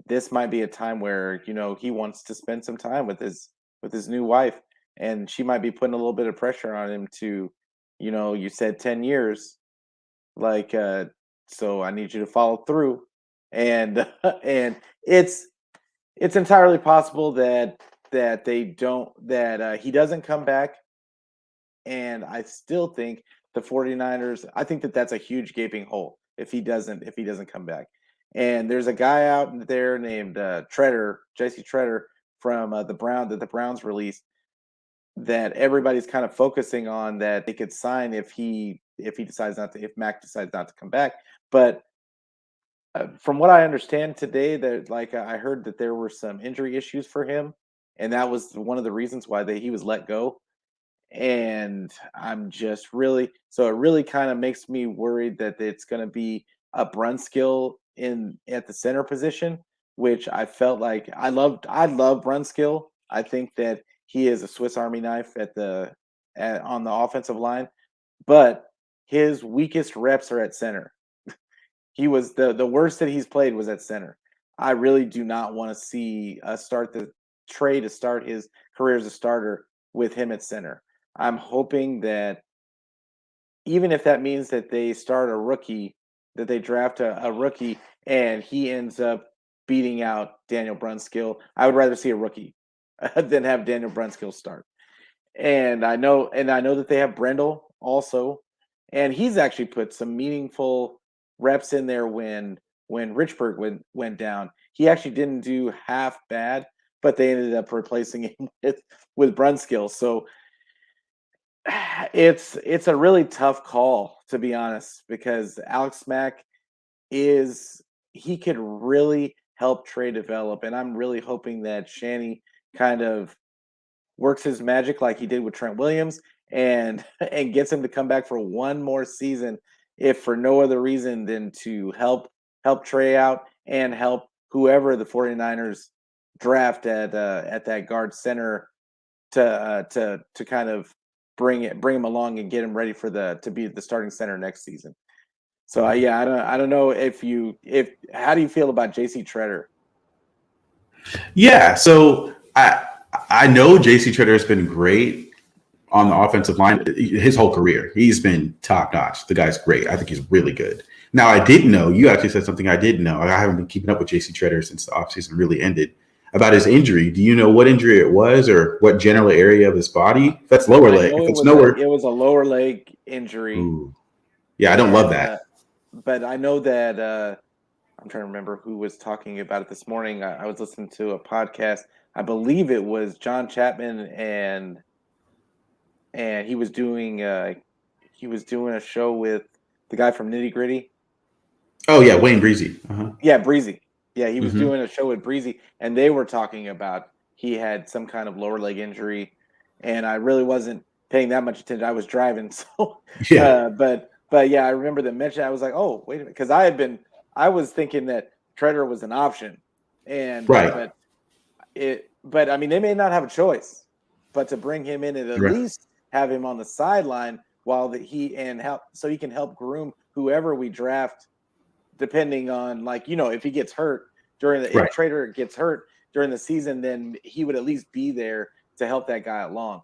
This might be a time where, he wants to spend some time with his new wife, and she might be putting a little bit of pressure on him to, you said 10 years, like so I need you to follow through. And and it's entirely possible that they don't that he doesn't come back. And I still think the 49ers, I think that that's a huge gaping hole if he doesn't come back. And there's a guy out there named JC Treader from the Browns released, that everybody's kind of focusing on, that they could sign if Mack decides not to come back. But from what I understand today, that I heard that there were some injury issues for him, and that was one of the reasons why he was let go. And I'm just it really kind of makes me worried that it's going to be a Brunskill at the center position, which I felt like I love Brunskill. I think that he is a Swiss Army knife on the offensive line, but his weakest reps are at center. He was the worst that he's played was at center. I really do not want to see start the Trey to start his career as a starter with him at center. I'm hoping that even if that means that they start a rookie, that they draft a rookie and he ends up beating out Daniel Brunskill, I would rather see a rookie than have Daniel Brunskill start. And I know that they have Brendel also, and he's actually put some meaningful reps in there when Richburg went down. He actually didn't do half bad, but they ended up replacing him with Brunskill. So it's a really tough call, to be honest, because Alex Mack he could really help Trey develop, and I'm really hoping that Shanny kind of works his magic like he did with Trent Williams and gets him to come back for one more season, if for no other reason than to help Trey out and help whoever the 49ers draft at that guard center to kind of bring him along and get him ready to be the starting center next season. So I don't know how do you feel about JC Treader? Yeah, so I know JC Treader has been great on the offensive line his whole career. He's been top notch. The guy's great. I think he's really good. Now, I didn't know, you actually said something I didn't know. I haven't been keeping up with JC Treader since the offseason really ended, about his injury. Do you know what injury it was or what general area of his body? That's lower leg. If it's nowhere, it was a lower leg injury. Ooh. Yeah, I don't love that. But I know that I'm trying to remember who was talking about it this morning. I was listening to a podcast. I believe it was John Chapman, and he was doing a show with the guy from Nitty Gritty. Oh yeah, Wayne Breezy. Uh-huh. Yeah, Breezy. Yeah, he was doing a show with Breezy, and they were talking about he had some kind of lower leg injury, and I really wasn't paying that much attention. I was driving, so yeah. But yeah, I remember the mention. I was like, oh, wait a minute, because I was thinking that Treader was an option, and right. But I mean, they may not have a choice, but to bring him in and at least have him on the sideline while so he can help groom whoever we draft, depending on if he gets hurt if Treader gets hurt during the season, then he would at least be there to help that guy along.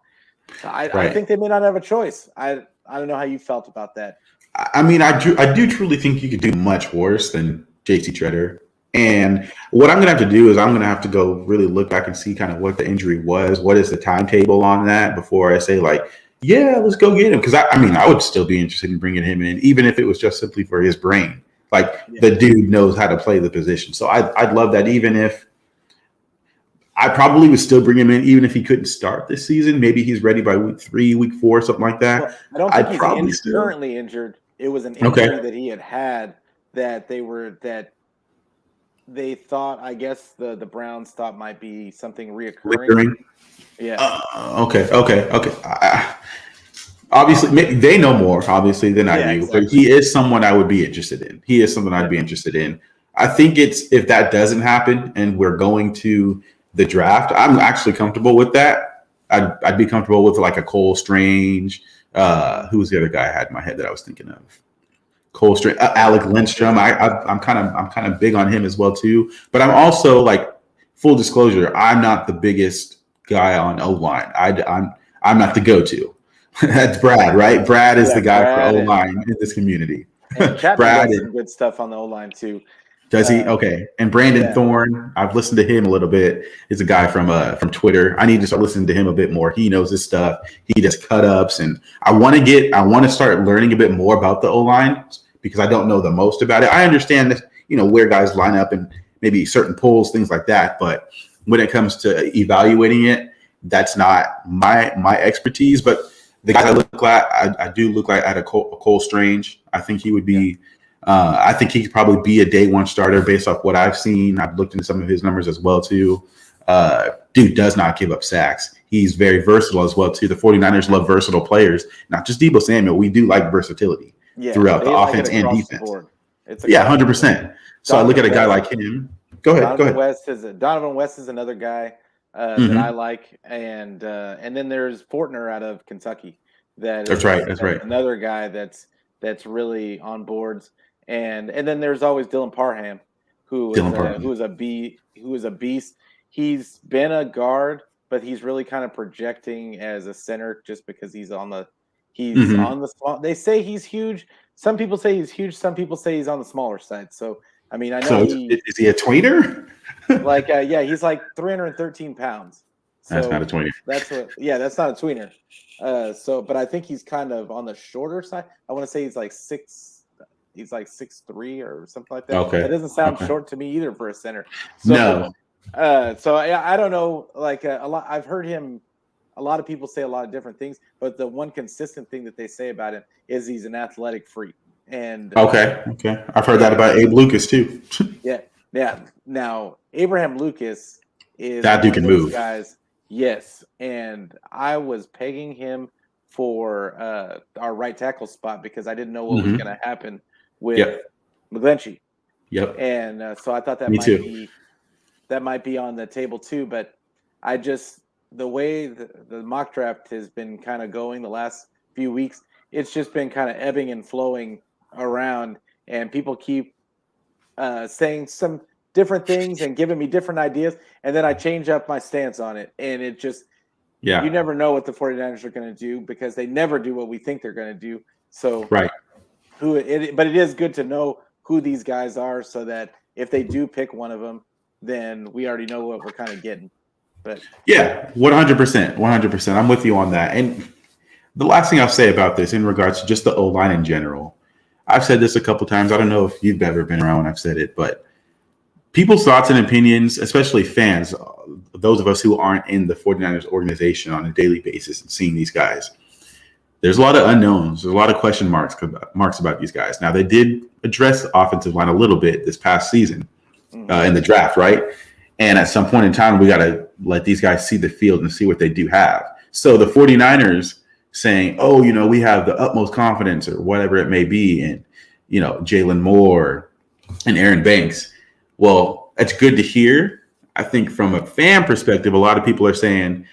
So I think they may not have a choice. I don't know how you felt about that. I mean, I do truly think you could do much worse than JC Treader. And what I'm going to have to do is I'm going to have to go really look back and see kind of what the injury was. What is the timetable on that before I say yeah, let's go get him. Because I would still be interested in bringing him in, even if it was just simply for his brain. The dude knows how to play the position. So I'd love that, even if I probably would still bring him in, even if he couldn't start this season. Maybe he's ready by week 3, week 4, something like that. Well, I don't think he's currently injured. It was an injury that he had that they thought, I guess the Browns thought might be something reoccurring. Yeah. Okay. Obviously, they know more, obviously, than I do, exactly. but he is someone I would be interested in. He is someone I'd be interested in. I think if that doesn't happen and we're going to the draft, I'm actually comfortable with that. I'd be comfortable with like a Cole Strange. Who's the other guy I had in my head that I was thinking of? Cole Strange, Alec Lindstrom. I'm kind of big on him as well too. But I'm also like, full disclosure, I'm not the biggest guy on O line. I'm not the go-to. That's Brad, right? Brad is the guy Brad for O-line in this community. And Chapman does some good stuff on the O-line too. Does he? Okay. And Brandon Thorne, I've listened to him a little bit. He's a guy from Twitter. I need to start listening to him a bit more. He knows his stuff. He does cut-ups, and I want to start learning a bit more about the O-line because I don't know the most about it. I understand that, where guys line up and maybe certain pulls, things like that, but when it comes to evaluating it, that's not my expertise. But the guys I do look at a Cole Strange. I think he would be. I think he could probably be a day one starter based off what I've seen. I've looked into some of his numbers as well too. Dude does not give up sacks. He's very versatile as well too. The 49ers love versatile players, not just Deebo Samuel. We do like versatility throughout the offense and defense. 100%. So I look at a guy like him. Go ahead. Donovan West is another guy that I like, and then there's Fortner out of Kentucky. That's right. Another guy that's really on boards, and then there's always Dylan Parham, who is a beast. He's been a guard, but he's really kind of projecting as a center just because he's on the small. They say he's huge. Some people say he's huge. Some people say he's on the smaller side. So I mean, I know. So is he a tweener? He's like 313 pounds. So that's not a tweener. That's not a tweener. But I think he's kind of on the shorter side. I want to say he's like 6'3" or something like that. Okay. That doesn't sound short to me either for a center. So, no. I don't know. Like a lot, I've heard him. A lot of people say a lot of different things, but the one consistent thing that they say about him is he's an athletic freak. And okay, I've heard that about Abe Lucas too. yeah. Now Abraham Lucas is that dude can move, guys. Yes, and I was pegging him for our right tackle spot because I didn't know what was going to happen with McGlinchey. Yep. And so I thought that might be on the table too. But the way the mock draft has been kind of going the last few weeks, it's just been kind of ebbing and flowing around, and people keep saying some different things and giving me different ideas, and then I change up my stance on it, and it just you never know what the 49ers are going to do because they never do what we think they're going to do. So right, but it is good to know who these guys are so that if they do pick one of them, then we already know what we're kind of getting. But 100%. I'm with you on that. And the last thing I'll say about this in regards to just the O-line in general, I've said this a couple times. I don't know if you've ever been around when I've said it, but people's thoughts and opinions, especially fans, those of us who aren't in the 49ers organization on a daily basis and seeing these guys, there's a lot of unknowns. There's a lot of question marks about these guys. Now, they did address the offensive line a little bit this past season in the draft, right? And at some point in time, we got to let these guys see the field and see what they do have. So the 49ers saying, we have the utmost confidence or whatever it may be in, Jalen Moore and Aaron Banks. Well, that's good to hear. I think from a fan perspective, a lot of people are saying,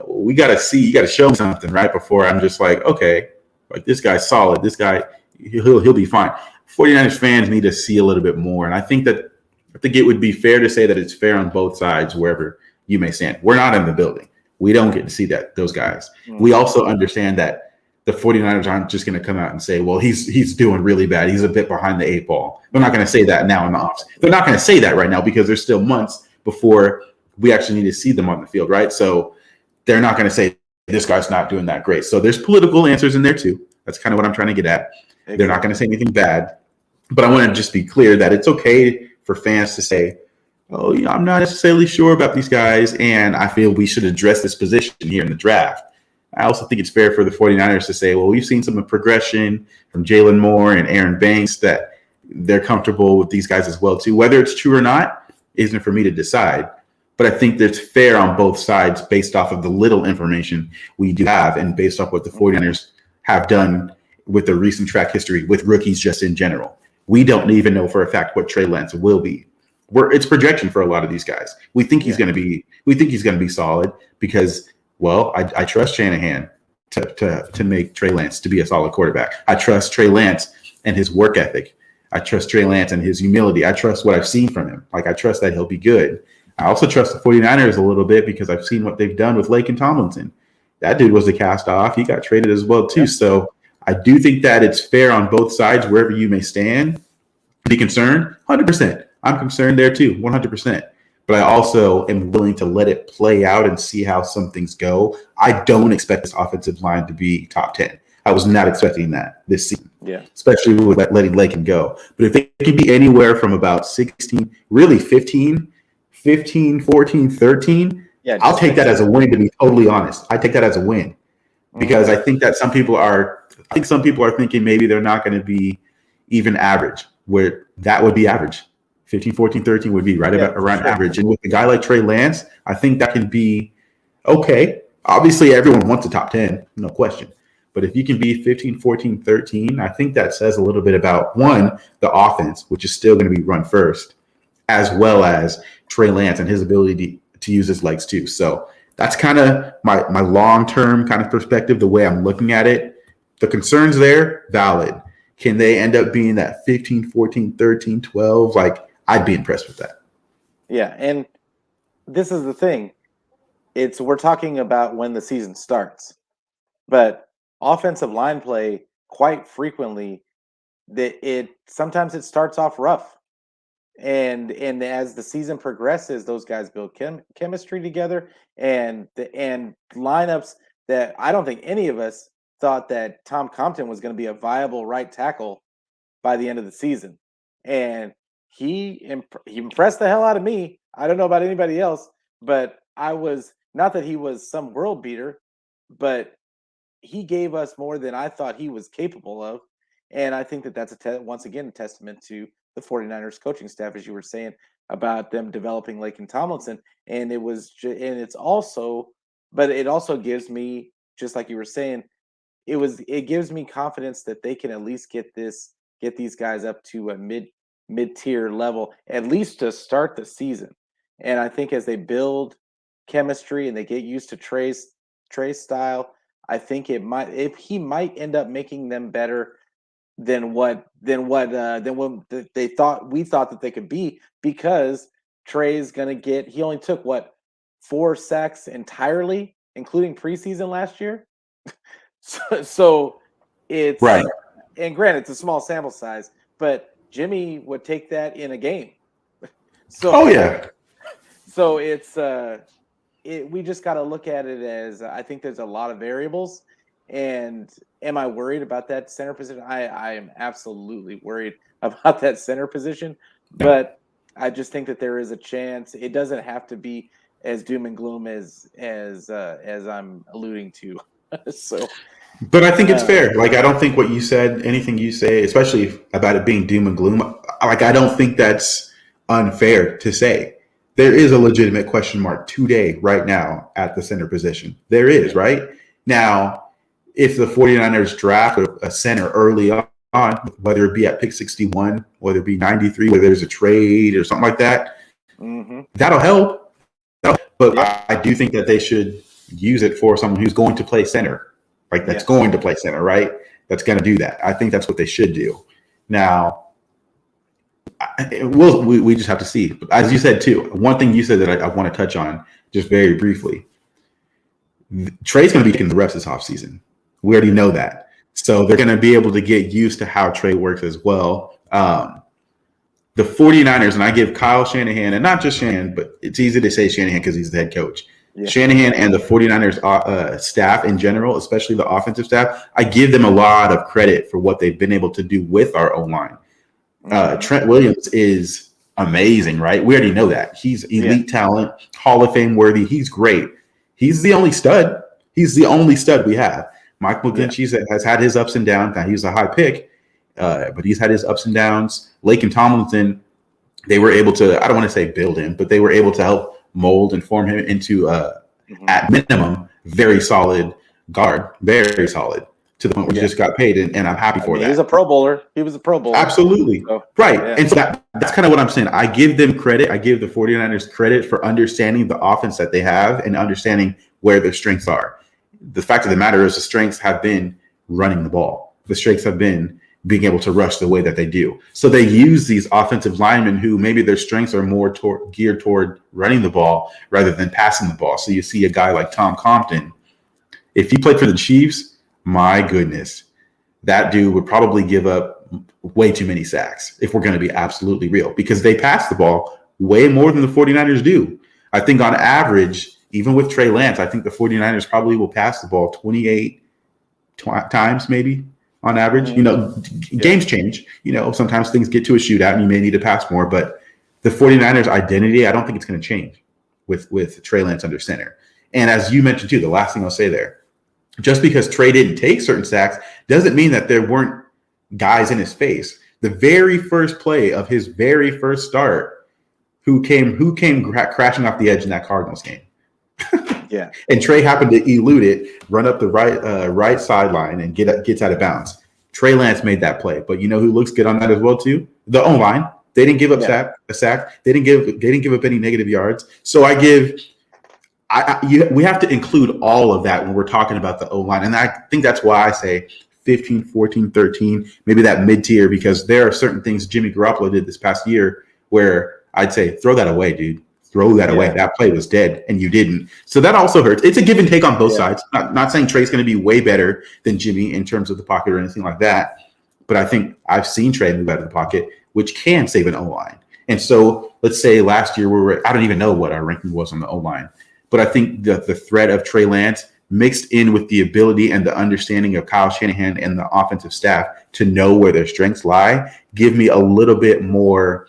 we got to see, you got to show me something right before I'm just like, okay, like this guy's solid. This guy, he'll be fine. 49ers fans need to see a little bit more. And I think it would be fair to say that it's fair on both sides, wherever you may stand. We're not in the building. We don't get to see those guys. We also understand that the 49ers aren't just going to come out and say, well, he's doing really bad. He's a bit behind the 8 ball. They're not going to say that now in the offs. They're not going to say that right now because there's still months before we actually need to see them on the field, right? So they're not going to say this guy's not doing that great. So there's political answers in there too. That's kind of what I'm trying to get at. Exactly. They're not going to say anything bad. But I want to just be clear that it's okay for fans to say, I'm not necessarily sure about these guys, and I feel we should address this position here in the draft. I also think it's fair for the 49ers to say, well, we've seen some progression from Jalen Moore and Aaron Banks that they're comfortable with these guys as well, too. Whether it's true or not, isn't for me to decide. But I think that's fair on both sides based off of the little information we do have and based off what the 49ers have done with the recent track history with rookies just in general. We don't even know for a fact what Trey Lance will be. It's projection for a lot of these guys. We think he's going to be solid because, well, I trust Shanahan to make Trey Lance to be a solid quarterback. I trust Trey Lance and his work ethic. I trust Trey Lance and his humility. I trust what I've seen from him. Like, I trust that he'll be good. I also trust the 49ers a little bit because I've seen what they've done with Laken Tomlinson. That dude was a cast off. He got traded as well, too. Yeah. So I do think that it's fair on both sides, wherever you may stand. Be concerned? 100%. I'm concerned there, too, 100%. But I also am willing to let it play out and see how some things go. I don't expect this offensive line to be top 10. I was not expecting that this season, especially with letting Laken go. But if they can be anywhere from about 16, really 15, 14, 13, I'll take that as a win, to be totally honest. I take that as a win because I think that some people are thinking maybe they're not going to be even average, where that would be average. 15, 14, 13 would be right about around average. And with a guy like Trey Lance, I think that can be okay. Obviously, everyone wants a top 10, no question. But if you can be 15, 14, 13, I think that says a little bit about, one, the offense, which is still going to be run first, as well as Trey Lance and his ability to use his legs too. So that's kind of my long-term kind of perspective, the way I'm looking at it. The concerns there, valid. Can they end up being that 15, 14, 13, 12? Like, I'd be impressed with that. Yeah, and this is the thing. We're talking about when the season starts. But offensive line play, quite frequently, sometimes it starts off rough. And as the season progresses, those guys build chemistry together and lineups that I don't think any of us thought that Tom Compton was going to be a viable right tackle by the end of the season. And he impressed the hell out of me. I don't know about anybody else, but I was, not that he was some world beater, but he gave us more than I thought he was capable of. And I think that that's once again a testament to the 49ers coaching staff, as you were saying, about them developing Laken Tomlinson. And it also gives me, just like you were saying, it gives me confidence that they can at least get these guys up to a mid-tier level, at least to start the season. And I think as they build chemistry and they get used to Trey's style, I think he might end up making them better than what we thought that they could be, because Trey's gonna he only took 4 sacks entirely, including preseason last year. so it's right. And granted, it's a small sample size, but Jimmy would take that in a game. So it's we just got to look at it as, I think there's a lot of variables. And am I worried about that center position? I am absolutely worried about that center position, but I just think that there is a chance. It doesn't have to be as doom and gloom as I'm alluding to. But I think it's fair. Like, I don't think anything you say, especially about it being doom and gloom, like, I don't think that's unfair to say. There is a legitimate question mark today, right now, at the center position. There is, right? Now, if the 49ers draft a center early on, whether it be at pick 61, whether it be 93, whether there's a trade or something like that, that'll help. But I do think that they should use it for someone who's going to play center. Like, that's going to play center, right? That's going to do that. I think that's what they should do. Now, we just have to see. As you said, too, one thing you said that I want to touch on just very briefly. Trey's going to be taking the reps this offseason. We already know that. So they're going to be able to get used to how Trey works as well. The 49ers, and I give Kyle Shanahan, and not just Shanahan, but it's easy to say Shanahan because he's the head coach. Yeah. Shanahan and the 49ers staff in general, especially the offensive staff, I give them a lot of credit for what they've been able to do with our O-line. Trent Williams is amazing, right? We already know that. He's elite talent, Hall of Fame worthy. He's great. He's the only stud. He's the only stud we have. Mike McGlinchey has had his ups and downs. Now, he's a high pick, but he's had his ups and downs. Laken Tomlinson they were able to, I don't want to say build him, but they were able to help mold and form him into at minimum, very solid guard, very solid, to the point where he just got paid, and I'm happy for that. He's a Pro Bowler. He was a Pro Bowler. Absolutely. So, right. Yeah. And so that's kind of what I'm saying. I give them credit. I give the 49ers credit for understanding the offense that they have and understanding where their strengths are. The fact of the matter is the strengths have been running the ball. The strengths have been being able to rush the way that they do. So they use these offensive linemen who maybe their strengths are more geared toward running the ball rather than passing the ball. So you see a guy like Tom Compton. If he played for the Chiefs, my goodness, that dude would probably give up way too many sacks, if we're going to be absolutely real, because they pass the ball way more than the 49ers do. I think on average, even with Trey Lance, I think the 49ers probably will pass the ball 28 times maybe on average. You know, games change. You know, sometimes things get to a shootout and you may need to pass more, but the 49ers identity, I don't think it's going to change with Trey Lance under center. And as you mentioned too, the last thing I'll say there, just because Trey didn't take certain sacks doesn't mean that there weren't guys in his face. The very first play of his very first start, who came crashing off the edge in that Cardinals game. Yeah. And Trey happened to elude it, run up the right sideline, and gets out of bounds. Trey Lance made that play, but you know who looks good on that as well too? The O-line. They didn't give up a sack. They didn't give up any negative yards. So we have to include all of that when we're talking about the O-line. And I think that's why I say 15, 14, 13, maybe that mid-tier, because there are certain things Jimmy Garoppolo did this past year where I'd say, throw that away, dude. Throw that away. That play was dead, and you didn't. So that also hurts. It's a give and take on both sides. Not saying Trey's going to be way better than Jimmy in terms of the pocket or anything like that, but I think I've seen Trey move out of the pocket, which can save an O-line. And so let's say last year, I don't even know what our ranking was on the O-line, but I think the threat of Trey Lance mixed in with the ability and the understanding of Kyle Shanahan and the offensive staff to know where their strengths lie give me a little bit more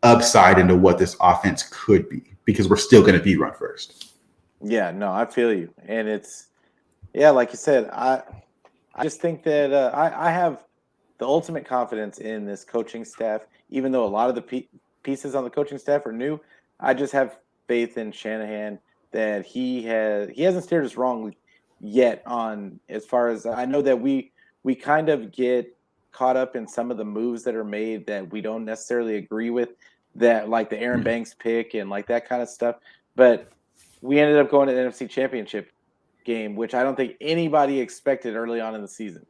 upside into what this offense could be, because we're still going to be run first. Yeah, no, I feel you. And it's, like you said, I just think that I have the ultimate confidence in this coaching staff, even though a lot of the pieces on the coaching staff are new. I just have faith in Shanahan that he hasn't steered us wrong yet on, as far as I know, that we kind of get caught up in some of the moves that are made that we don't necessarily agree with, that like the Aaron Banks pick and like that kind of stuff. But we ended up going to the NFC Championship game, which I don't think anybody expected early on in the season.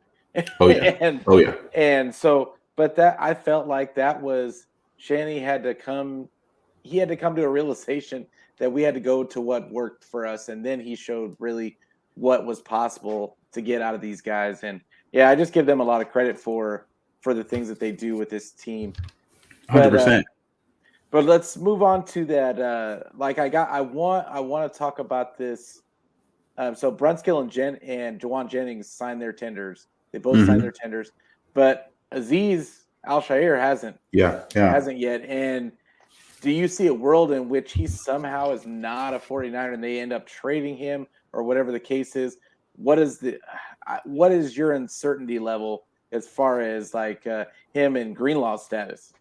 Oh yeah. And so, but that, I felt like that was, Shanny had to come to a realization that we had to go to what worked for us. And then he showed really what was possible to get out of these guys. And I just give them a lot of credit for the things that they do with this team. 100%. But let's move on to that. I want to talk about this. So Brunskill and Jawan Jennings signed their tenders. They both signed their tenders, but Azeez Al-Shaair hasn't yet. And do you see a world in which he somehow is not a 49er and they end up trading him, or whatever the case is? What is your uncertainty level as far as like him and Greenlaw's status?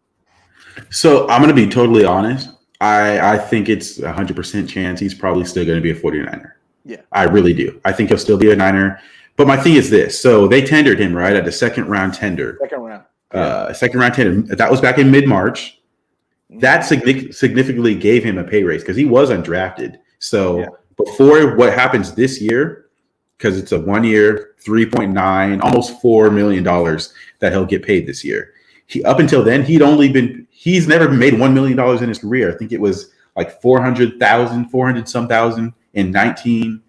So I'm going to be totally honest. I think it's 100% chance he's probably still going to be a 49er. Yeah, I really do. I think he'll still be a Niner. But my thing is this. So they tendered him, right, at a second round tender. Second round tender. That was back in mid-March. That significantly gave him a pay raise because he was undrafted. So before what happens this year, because it's a 1 year, $3.9, almost $4 million that he'll get paid this year. Up until then, he's never made $1 million in his career. I think it was like 400 some thousand in 19.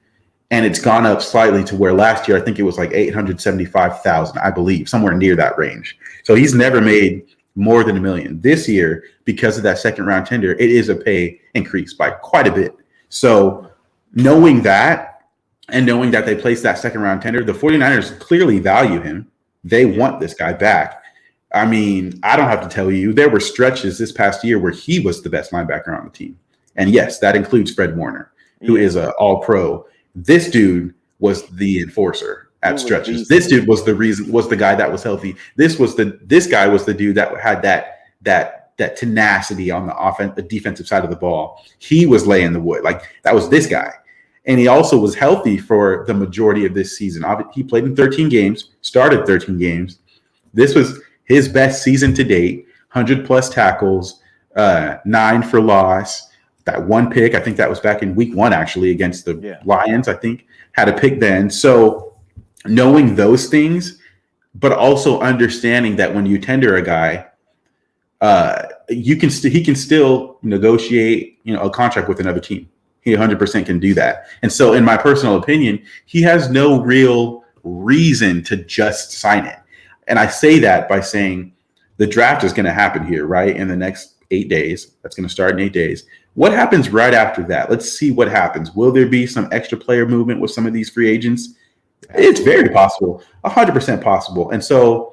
And it's gone up slightly to where last year, I think it was like 875,000, I believe, somewhere near that range. So he's never made more than $1 million. This year, because of that second round tender, it is a pay increase by quite a bit. So knowing that, and knowing that they placed that second round tender, the 49ers clearly value him. They want this guy back. I mean, I don't have to tell you, there were stretches this past year where he was the best linebacker on the team. And yes, that includes Fred Warner, who is an all-pro. This dude was the enforcer at stretches. This dude was the guy that was healthy. This guy was the dude that had that that tenacity on the defensive side of the ball. He was laying the wood. Like, that was this guy. And he also was healthy for the majority of this season. He played in 13 games, started 13 games. This was his best season to date, 100-plus tackles, 9 for loss, that 1 pick. I think that was back in week 1, actually, against the Lions, I think. Had a pick then. So knowing those things, but also understanding that when you tender a guy, he can still negotiate, a contract with another team. He 100% can do that. And so, in my personal opinion, he has no real reason to just sign it. And I say that by saying the draft is going to happen here, right, in the next 8 days. That's going to start in 8 days. What happens right after that? Let's see what happens. Will there be some extra player movement with some of these free agents? It's very possible, 100% possible. And so,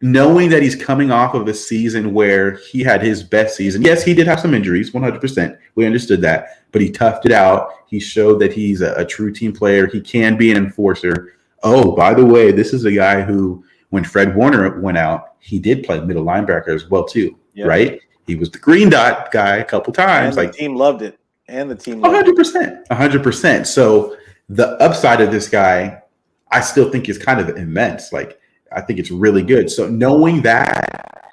knowing that he's coming off of a season where he had his best season. Yes, he did have some injuries, 100%. We understood that, but he toughed it out. He showed that he's a true team player. He can be an enforcer. Oh, by the way, this is a guy who, when Fred Warner went out, he did play middle linebacker as well too, right? He was the green dot guy a couple times. And the team loved it. And the team loved 100%, 100%. So the upside of this guy, I still think is kind of immense. Like, I think it's really good. So knowing that,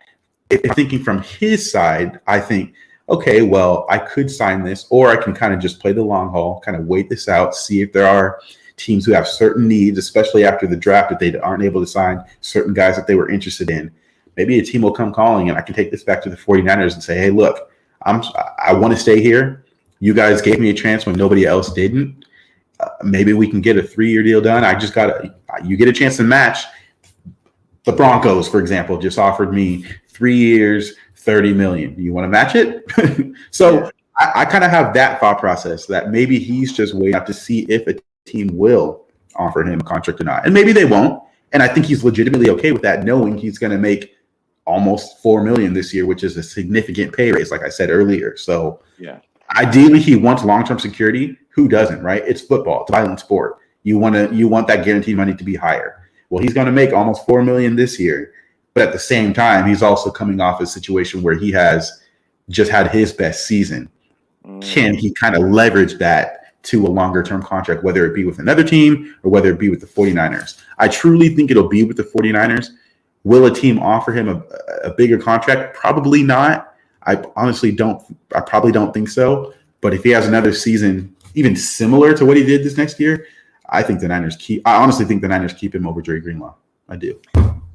if thinking from his side, I think, okay, well, I could sign this, or I can kind of just play the long haul, kind of wait this out, see if there are teams who have certain needs, especially after the draft, that they aren't able to sign certain guys that they were interested in. Maybe a team will come calling, and I can take this back to the 49ers and say, hey, look, I want to stay here. You guys gave me a chance when nobody else didn't. Maybe we can get a 3-year deal done. You get a chance to match. The Broncos, for example, just offered me 3 years, $30 million. Do you want to match it? So I kind of have that thought process that maybe he's just waiting out to see if a team will offer him a contract or not. And maybe they won't. And I think he's legitimately okay with that, knowing he's going to make almost $4 million this year, which is a significant pay raise, like I said earlier. So ideally, he wants long-term security. Who doesn't, right? It's football. It's a violent sport. You want that guaranteed money to be higher. Well, he's going to make almost $4 million this year. But at the same time, he's also coming off a situation where he has just had his best season. Can he kind of leverage that to a longer-term contract, whether it be with another team or whether it be with the 49ers? I truly think it'll be with the 49ers. Will a team offer him a bigger contract? Probably not. I probably don't think so. But if he has another season, even similar to what he did this next year, I honestly think the Niners keep him over Dre Greenlaw. I do.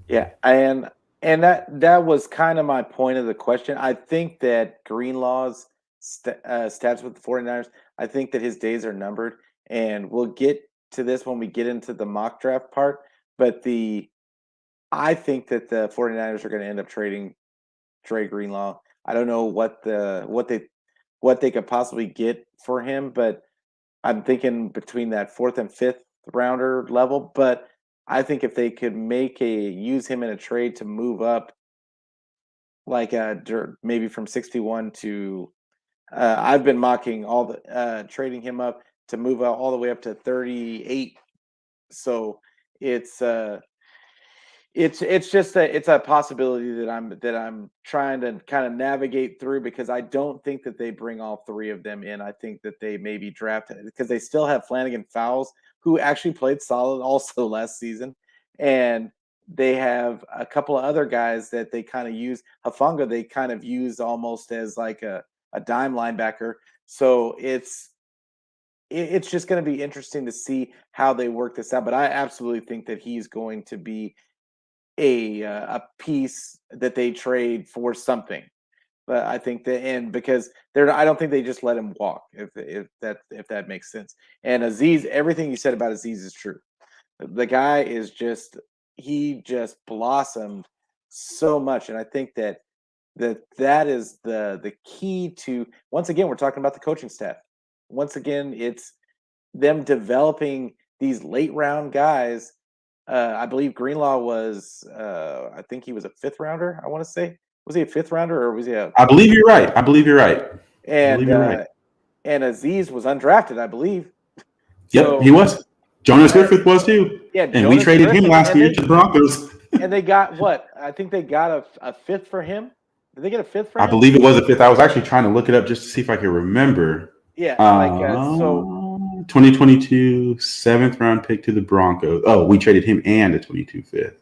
Yeah, and that was kind of my point of the question. I think that Greenlaw's stats with the 49ers, I think that his days are numbered, and we'll get to this when we get into the mock draft part. But I think that the 49ers are going to end up trading Dre Greenlaw. I don't know what they could possibly get for him, but I'm thinking between that 4th and 5th rounder level. But I think if they could use him in a trade to move up, like maybe from 61 to, I've been mocking trading him up to move out all the way up to 38. So it's just it's a possibility that I'm trying to kind of navigate through, because I don't think that they bring all 3 of them in. I think that they maybe draft, because they still have Flanagan Fowles, who actually played solid also last season, and they have a couple of other guys that they kind of use. Hufanga they kind of use almost as like a dime linebacker. So it's just going to be interesting to see how they work this out. But I absolutely think that he's going to be a piece that they trade for something. But I think because I don't think they just let him walk, if that makes sense. And Azeez, everything you said about Azeez is true. The guy is he just blossomed so much, and I think that is the key to, once again, we're talking about the coaching staff. Once again, it's them developing these late round guys. I believe Greenlaw was, I think he was a 5th rounder, I want to say. Was he a 5th rounder, or was he I believe you're right. And and Azeez was undrafted, I believe. Yep, he was. Jonas Griffith was too. Yeah, and Jonas we traded him last year to the Broncos. And they got what? I think they got a 5th for him Did they get a fifth for I him? believe it was a fifth. I was actually trying to look it up just to see if I could remember. Yeah, so 2022 seventh round pick to the Broncos. Oh, we traded him and a 22 fifth,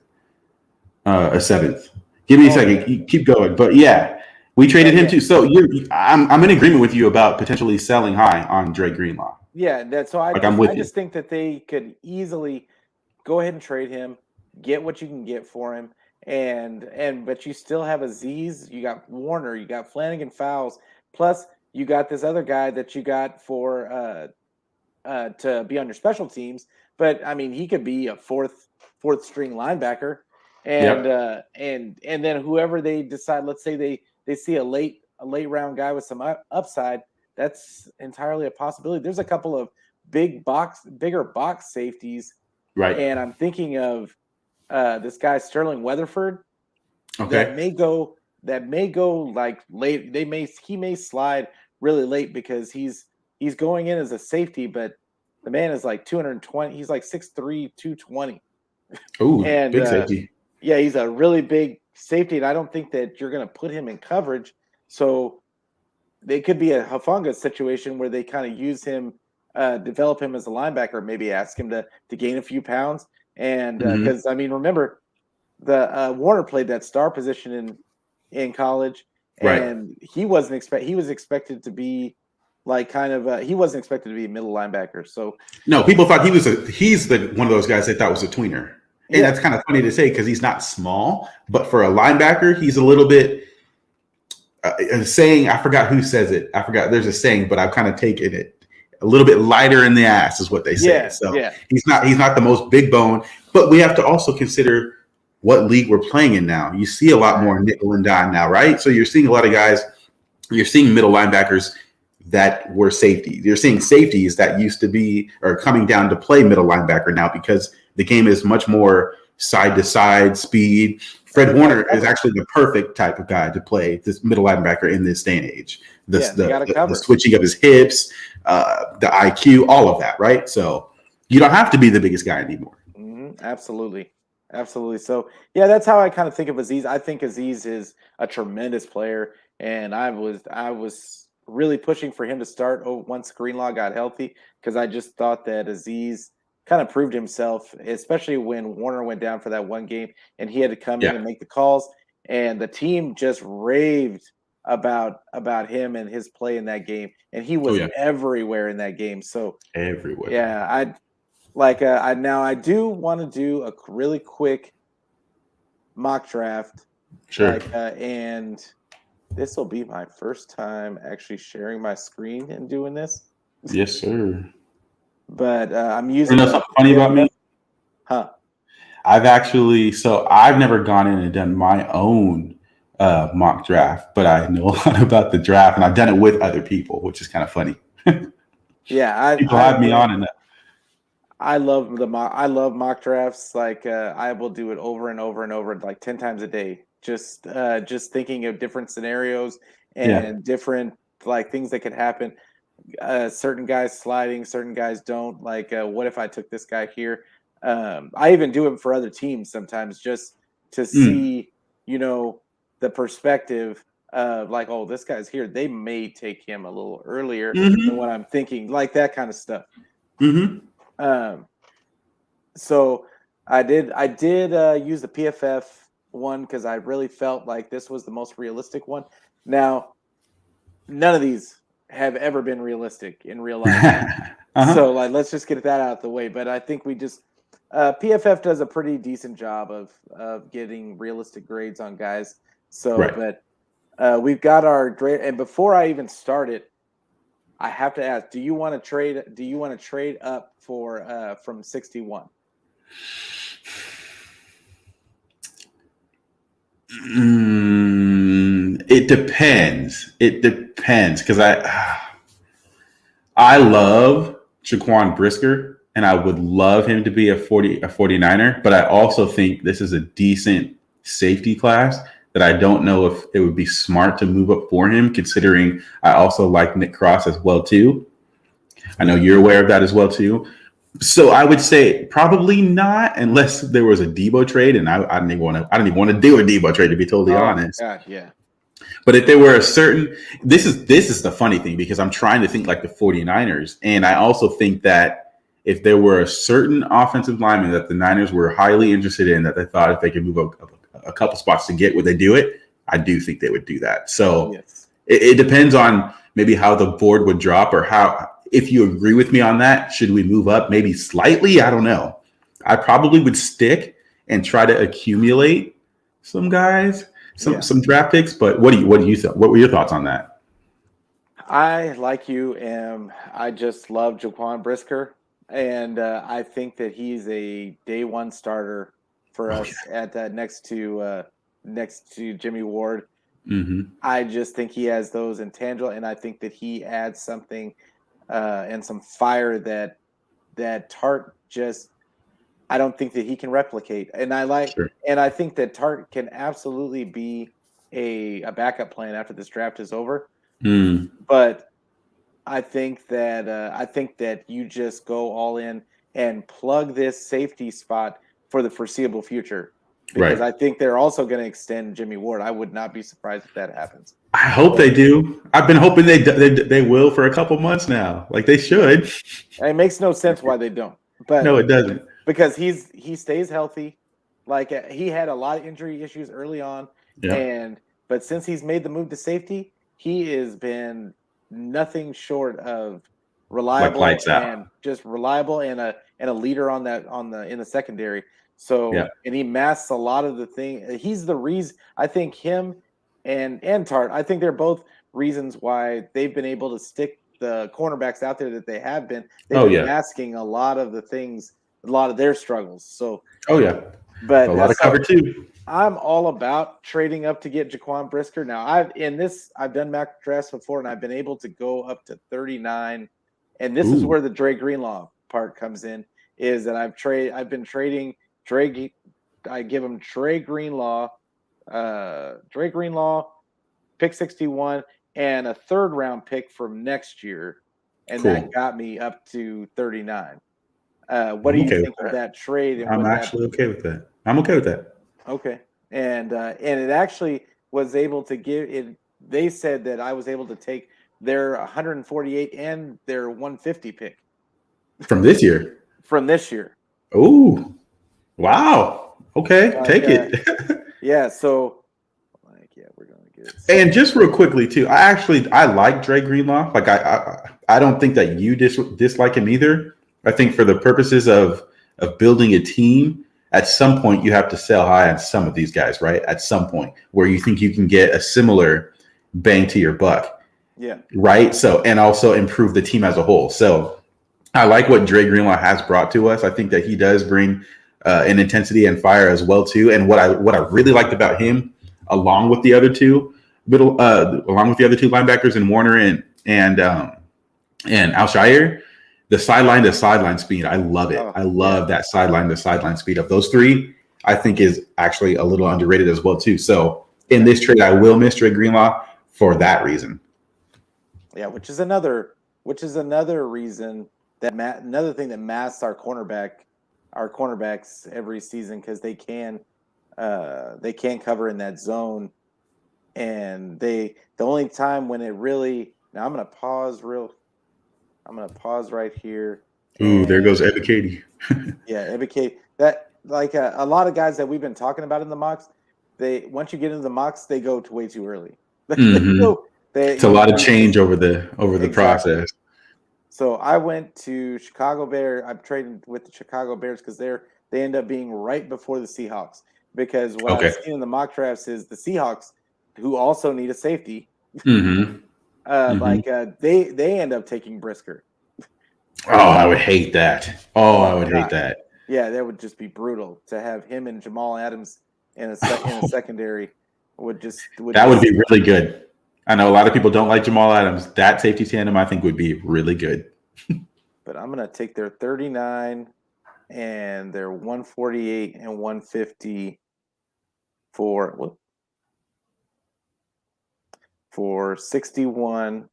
a seventh. Give me a second. Yeah. Keep going. But yeah, we traded him too. So I'm in agreement with you about potentially selling high on Dre Greenlaw. Yeah, I just think that they could easily go ahead and trade him, get what you can get for him, but you still have Azeez, you got Warner, you got Flanagan Fowles, plus you got this other guy that you got for to be on your special teams. But I mean, he could be a fourth string linebacker, and then whoever they decide, let's say they see a late round guy with some upside. That's entirely a possibility. There's a couple of bigger box safeties, right? And I'm thinking of this guy Sterling Weatherford. Okay, that may go like late. He may slide really late because he's going in as a safety, but the man is like 220. He's like 6'3", 220. Oh, big safety. Yeah, he's a really big safety, and I don't think that you're going to put him in coverage. So they could be a Hufanga situation where they kind of use him, develop him as a linebacker, maybe ask him to gain a few pounds. And because I mean, remember the Warner played that star position in college, and he was expected to be like he wasn't expected to be a middle linebacker. So no, people thought he's one of those guys they thought was a tweener. And that's kind of funny to say because he's not small, but for a linebacker, he's a little bit. A saying, I forgot who says it. I forgot. There's a saying, but I've kind of taken it a little bit lighter in the ass is what they say. He's not the most big bone, but we have to also consider what league we're playing in now. You see a lot more nickel and dime now, right? So you're seeing a lot of guys. You're seeing middle linebackers that were safeties. You're seeing safeties that used to be or coming down to play middle linebacker now because the game is much more side to side speed. Fred Warner is actually the perfect type of guy to play this middle linebacker in this day and age. The switching of his hips, the IQ, all of that, right? So you don't have to be the biggest guy anymore. Absolutely. So yeah, that's how I kind of think of Azeez. I think Azeez is a tremendous player, and I was really pushing for him to start once Greenlaw got healthy because I just thought that Azeez kind of proved himself, especially when Warner went down for that one game and he had to come in and make the calls. And the team just raved about him and his play in that game. And he was everywhere in that game. So everywhere. Yeah, I do want to do a really quick mock draft. Sure. And this will be my first time actually sharing my screen and doing this. Yes, sir. But I'm using. You know something funny about me? Huh? I've never gone in and done my own mock draft, but I know a lot about the draft, and I've done it with other people, which is kind of funny. Yeah, people have me on in that. I love mock drafts. Like I will do it over and over and over, like 10 times a day. Just thinking of different scenarios and different like things that could happen. Certain guys sliding, certain guys don't. Like, what if I took this guy here? I even do it for other teams sometimes just to see, the perspective of like, oh, this guy's here. They may take him a little earlier than what I'm thinking, like that kind of stuff. So I did use the PFF one because I really felt like this was the most realistic one. Now, none of these have ever been realistic in real life. So let's just get that out of the way. But I think we just PFF does a pretty decent job of getting realistic grades on guys. So, but we've got our grade. And before I even start it, I have to ask: Do you want to trade up for from 61? It depends. Because I love Jaquan Brisker, and I would love him to be a 49er, but I also think this is a decent safety class that I don't know if it would be smart to move up for him, considering I also like Nick Cross as well too. I know you're aware of that as well too. So I would say probably not, unless there was a Deebo trade, and I didn't even want to do a Deebo trade, to be totally honest. God, yeah. But if there were a certain, this is the funny thing, because I'm trying to think like the 49ers. And I also think that if there were a certain offensive lineman that the Niners were highly interested in, that they thought if they could move a couple spots to get, would they do it? I do think they would do that. So Yes. it depends on maybe how the board would drop, or how, if you agree with me on that, should we move up maybe slightly? I don't know. I probably would stick and try to accumulate some guys, some draft picks. But what do you think? What were your thoughts on that? I, like you, I just love Jaquan Brisker, and I think that he's a day one starter for us at that next to Jimmy Ward. Mm-hmm. I just think he has those intangible, and I think that he adds something and some fire that Tart just, I don't think that he can replicate. And I think that Tart can absolutely be a backup plan after this draft is over. Mm. But I think that you just go all in and plug this safety spot for the foreseeable future. Because I think they're also going to extend Jimmy Ward. I would not be surprised if that happens. I hope they do. I've been hoping they will for a couple months now. Like they should. It makes no sense why they don't. But no, it doesn't. Because he stays healthy. Like he had a lot of injury issues early on, but since he's made the move to safety, he has been nothing short of reliable, like lights and out. just reliable and a leader in the secondary. So and he masks a lot of the thing. He's the reason, I think, him and Tart, I think they're both reasons why they've been able to stick the cornerbacks out there that they have been. They've been masking a lot of the things, a lot of their struggles. So but a lot of cover too. I'm all about trading up to get Jaquan Brisker. Now I've done Mack drafts before, and I've been able to go up to 39. And this is where the Dre Greenlaw part comes in, is that I've been trading Dre. I give him Dre Greenlaw, pick 61, and a third round pick from next year. And that got me up to 39. What do you think of that trade? And I'm actually okay with that. I'm okay with that. Okay. And it actually was able to give it. They said that I was able to take their 148 and their 150 pick from this year. Oh, wow. Okay, take it. So we're gonna get it. And just real quickly too, I like Dre Greenlaw. Like I don't think that you dislike him either. I think for the purposes of building a team, at some point you have to sell high on some of these guys, right? At some point where you think you can get a similar bang to your buck. Yeah. Right. So, and also improve the team as a whole. So I like what Dre Greenlaw has brought to us. I think that he does bring an intensity and fire as well too. And what I really liked about him, along with the other two linebackers in Warner and Alshire, the sideline to sideline speed. I love it. I love that sideline to sideline speed of those three. I think is actually a little underrated as well too. So in this trade, I will miss Dre Greenlaw for that reason. Yeah, which is another reason that another thing that masks our cornerbacks every season, because they can cover in that zone, and the only time when it really, now I'm gonna pause right here. Ooh, there goes Evan Katie. Evan Katie. That, like a lot of guys that we've been talking about in the mocks, once you get into the mocks, they go way too early. Mm-hmm. It's a lot of change over the process. So I went to Chicago Bears. I'm trading with the Chicago Bears because they end up being right before the Seahawks. Because what I've seen in the mock drafts is the Seahawks, who also need a safety, mm-hmm. They end up taking Brisker. Oh, I would hate that. I would hate that. Yeah, that would just be brutal to have him and Jamal Adams in a secondary. Would be really good. I know a lot of people don't like Jamal Adams. That safety tandem, I think, would be really good. But I'm going to take their 39 and their 148 and 150 for 61,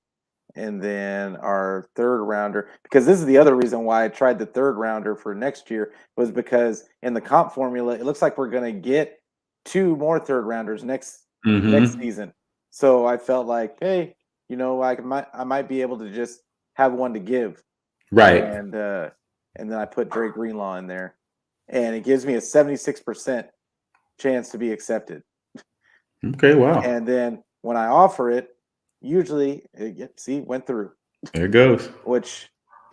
and then our third rounder, because this is the other reason why I tried the third rounder for next year, was because in the comp formula, it looks like we're going to get 2 more third rounders next season. So I felt like, hey, I might be able to just have one to give. Right. And then I put Dre Greenlaw in there, and it gives me a 76% chance to be accepted. Okay, wow. And then when I offer it, usually went through. There it goes. Which,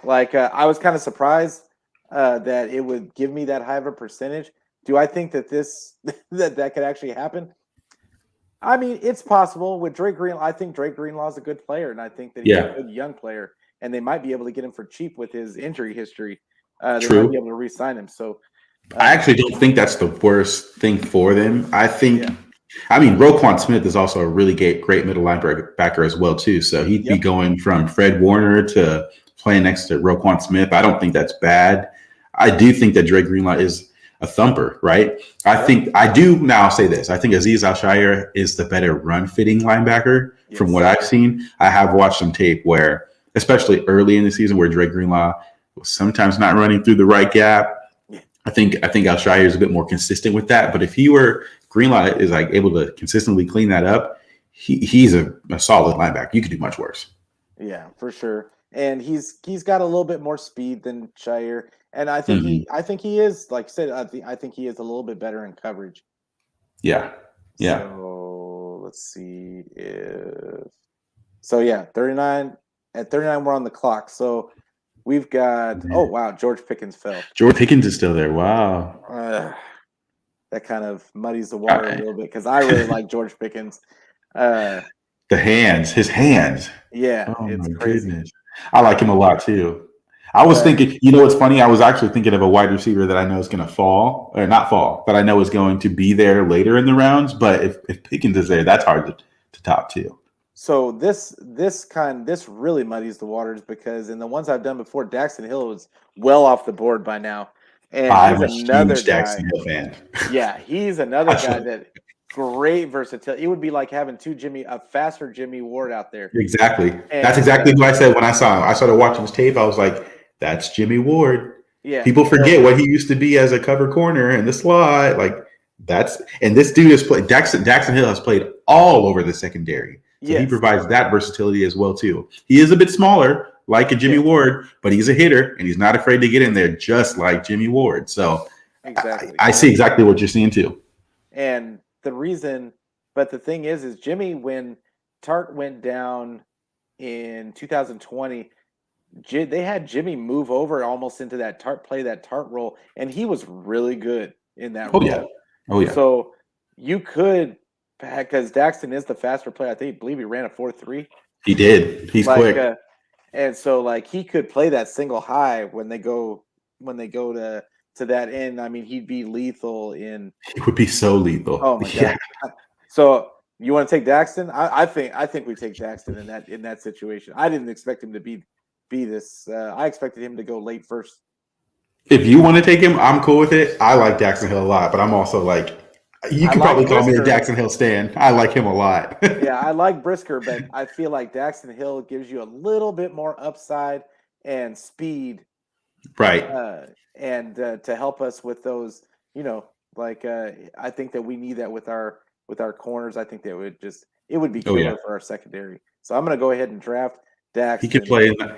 I was kind of surprised that it would give me that high of a percentage. Do I think that that could actually happen? I mean, it's possible with Drake Greenlaw. I think Drake Greenlaw is a good player, and I think that he's a good young player, and they might be able to get him for cheap with his injury history. They might be able to re-sign him. So I actually don't think that's the worst thing for them. I think, I mean, Roquan Smith is also a really great middle linebacker as well too. So he'd be going from Fred Warner to playing next to Roquan Smith. I don't think that's bad. I do think that Drake Greenlaw is a thumper, right? I do now say this. I think Azeez Al-Shaair is the better run-fitting linebacker from what I've seen. I have watched some tape where, especially early in the season, where Drake Greenlaw was sometimes not running through the right gap. I think Al-Shaair is a bit more consistent with that. But if Greenlaw is like able to consistently clean that up, he's a solid linebacker. You could do much worse. Yeah, for sure. And he's got a little bit more speed than Shaair. And I think he is, like I said, I think he is a little bit better in coverage. Yeah. Yeah. So let's see if 39 at 39 we're on the clock. So we've got George Pickens fell. George Pickens is still there. Wow. That kind of muddies the water a little bit because I really like George Pickens. His hands. Yeah, it's crazy. Goodness. I like him a lot too. I was thinking, what's funny? I was actually thinking of a wide receiver that I know is going to fall, or not fall, but I know is going to be there later in the rounds. But if Pickens is there, that's hard to top too. So this really muddies the waters because in the ones I've done before, Daxton Hill is well off the board by now. And I'm a huge Daxton Hill fan. Yeah, he's another guy that great versatility. It would be like having a faster Jimmy Ward out there. Exactly. That's exactly what I said when I saw him. I started watching his tape. I was like, that's Jimmy Ward. Yeah. People forget what he used to be as a cover corner in the slot. And this dude has played. Daxton Hill has played all over the secondary. So he provides that versatility as well too. He is a bit smaller, like a Jimmy Ward, but he's a hitter and he's not afraid to get in there, just like Jimmy Ward. So I see exactly what you're seeing too. And the thing is Jimmy, when Tart went down in 2020, they had Jimmy move over almost into that Tart role, and he was really good in that role. Oh yeah. So you could, because Daxton is the faster player. I believe he ran a 4.3. He did. He's quick. And so he could play that single high when they go to that end. I mean, he'd be lethal in. He would be so lethal. Oh my god. So you want to take Daxton? I think we take Daxton in that situation. I didn't expect him to be this. I expected him to go late first. If you want to take him, I'm cool with it. I like Daxton Hill a lot, but I'm also like, you can probably call me a Daxton Hill stan. I like him a lot. Yeah, I like Brisker, but I feel like Daxton Hill gives you a little bit more upside and speed, right? And to help us with those, I think that we need that with our corners. I think that it would be killer for our secondary. So I'm going to go ahead and draft Daxton.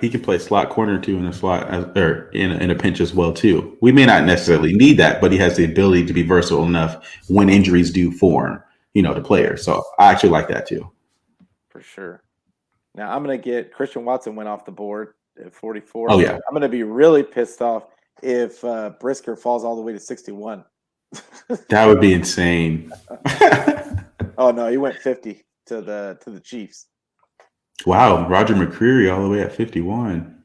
He could play slot corner too in a slot or in a pinch as well too. We may not necessarily need that, but he has the ability to be versatile enough when injuries do form, to players. So I actually like that too. For sure. Now I'm going to get Christian Watson went off the board at 44. Oh yeah. I'm going to be really pissed off if Brisker falls all the way to 61. That would be insane. Oh no, he went 50 to the Chiefs. Wow, Roger McCreary all the way at 51.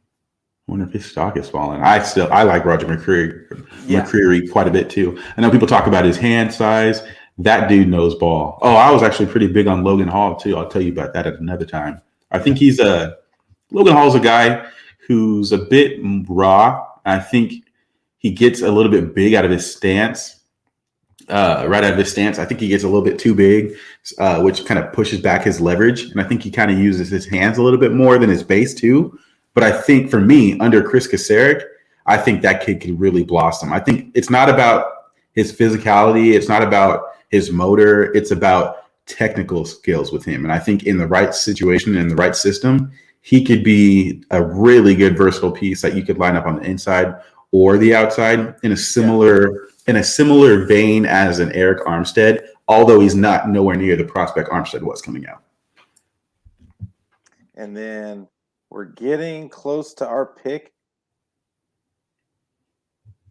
I wonder if his stock is falling. I like Roger McCreary quite a bit too. I know people talk about his hand size. That dude knows ball. Oh, I was actually pretty big on Logan Hall too. I'll tell you about that at another time. I think Logan Hall's a guy who's a bit raw. I think he gets a little bit big out of his stance. Right out of his stance, I think he gets a little bit too big, which kind of pushes back his leverage. And I think he kind of uses his hands a little bit more than his base too. But I think for me, under Chris Kasarik, I think that kid could really blossom. I think it's not about his physicality. It's not about his motor. It's about technical skills with him. And I think in the right situation, in the right system, he could be a really good versatile piece that you could line up on the inside or the outside in a similar vein as an Eric Armstead, although he's not nowhere near the prospect Armstead was coming out. And then we're getting close to our pick.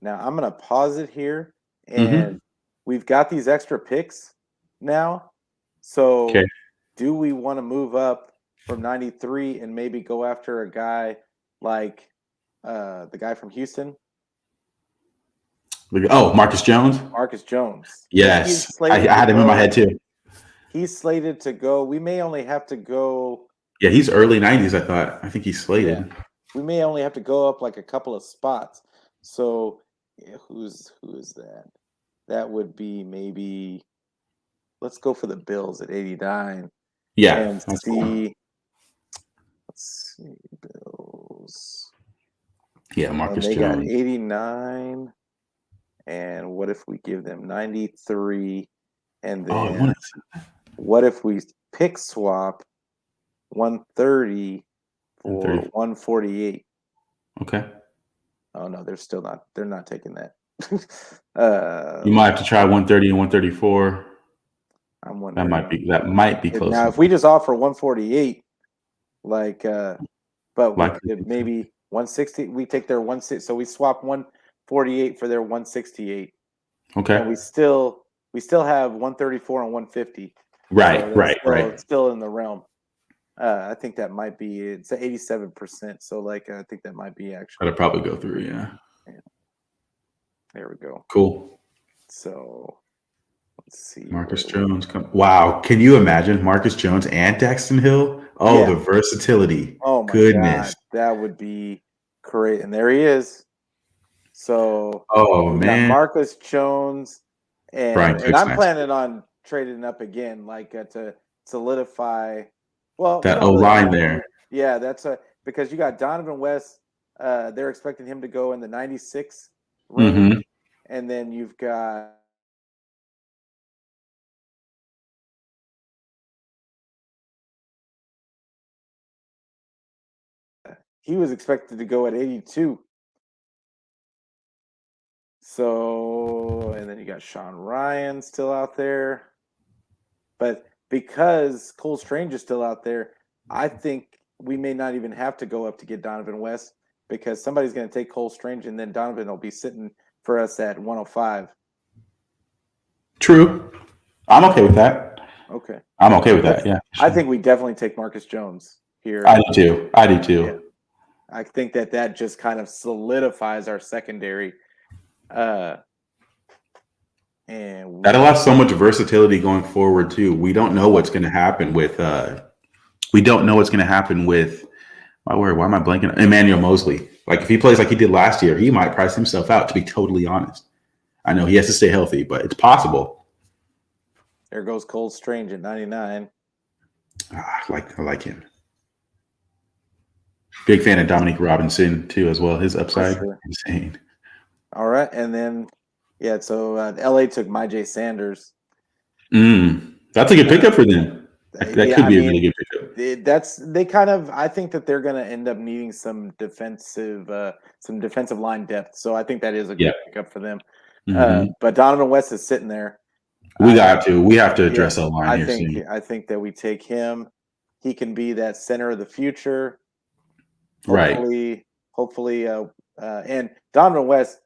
Now I'm going to pause it here, and we've got these extra picks now. So do we want to move up from 93 and maybe go after a guy like the guy from Houston? Oh, Marcus Jones? Marcus Jones. Yes. I had him in my head too. He's slated to go. We may only have to go. Yeah, he's early 90s, I thought. I think he's slated. Yeah. We may only have to go up like a couple of spots. So who is that? That would be maybe, let's go for the Bills at 89. Yeah. And see. Cool. Let's see, Bills. Yeah, Marcus Jones. They got 89. And what if we give them 93? And then what if we pick swap 130 for 148? Okay. Oh no, they're not taking that. You might have to try 130 and 134. I'm wondering. That might be close. Now, if we just offer 148, but maybe 160, we take their 160, so we swap 148 for their 168. Okay. And we still have 134 and 150. Right, so right. It's still in the realm. I think that might be, it's 87%. So I think that might be actually. That'll probably go through, yeah. There we go. Cool. So let's see. Marcus Jones. Wow. Can you imagine Marcus Jones and Daxton Hill? Oh, the versatility. Oh my goodness. God. That would be great. And there he is. So man. Marcus Jones and I'm planning on trading up again, to solidify. Well, that O-line there. Yeah, because you got Donovan West. They're expecting him to go in the 96 range, and then you've got he was expected to go at 82. So, and then you got Sean Ryan still out there, but because Cole Strange is still out there, I think we may not even have to go up to get Donovan West, because somebody's going to take Cole Strange, and then Donovan will be sitting for us at 105. True. I'm okay with that. Okay. I'm okay with that, yeah. I think we definitely take Marcus Jones here. I do too. Yeah. I think that just kind of solidifies our secondary. And that allows so much versatility going forward too. We don't know what's going to happen with why am I blanking? Emmanuel Mosley. If he plays like he did last year, he might price himself out, to be totally honest. I know he has to stay healthy, but it's possible. There goes Cole Strange at 99. I like him. Big fan of Dominique Robinson too, as well. His upside, insane. All right, and then so LA took Myjai Sanders. That's a good pickup for them. That could be a really good pickup. I think that they're going to end up needing some defensive line depth. So I think that is a good pickup for them. But Donovan West is sitting there. We have to address that line here soon. I think that we take him. He can be that center of the future. Hopefully, and Donovan West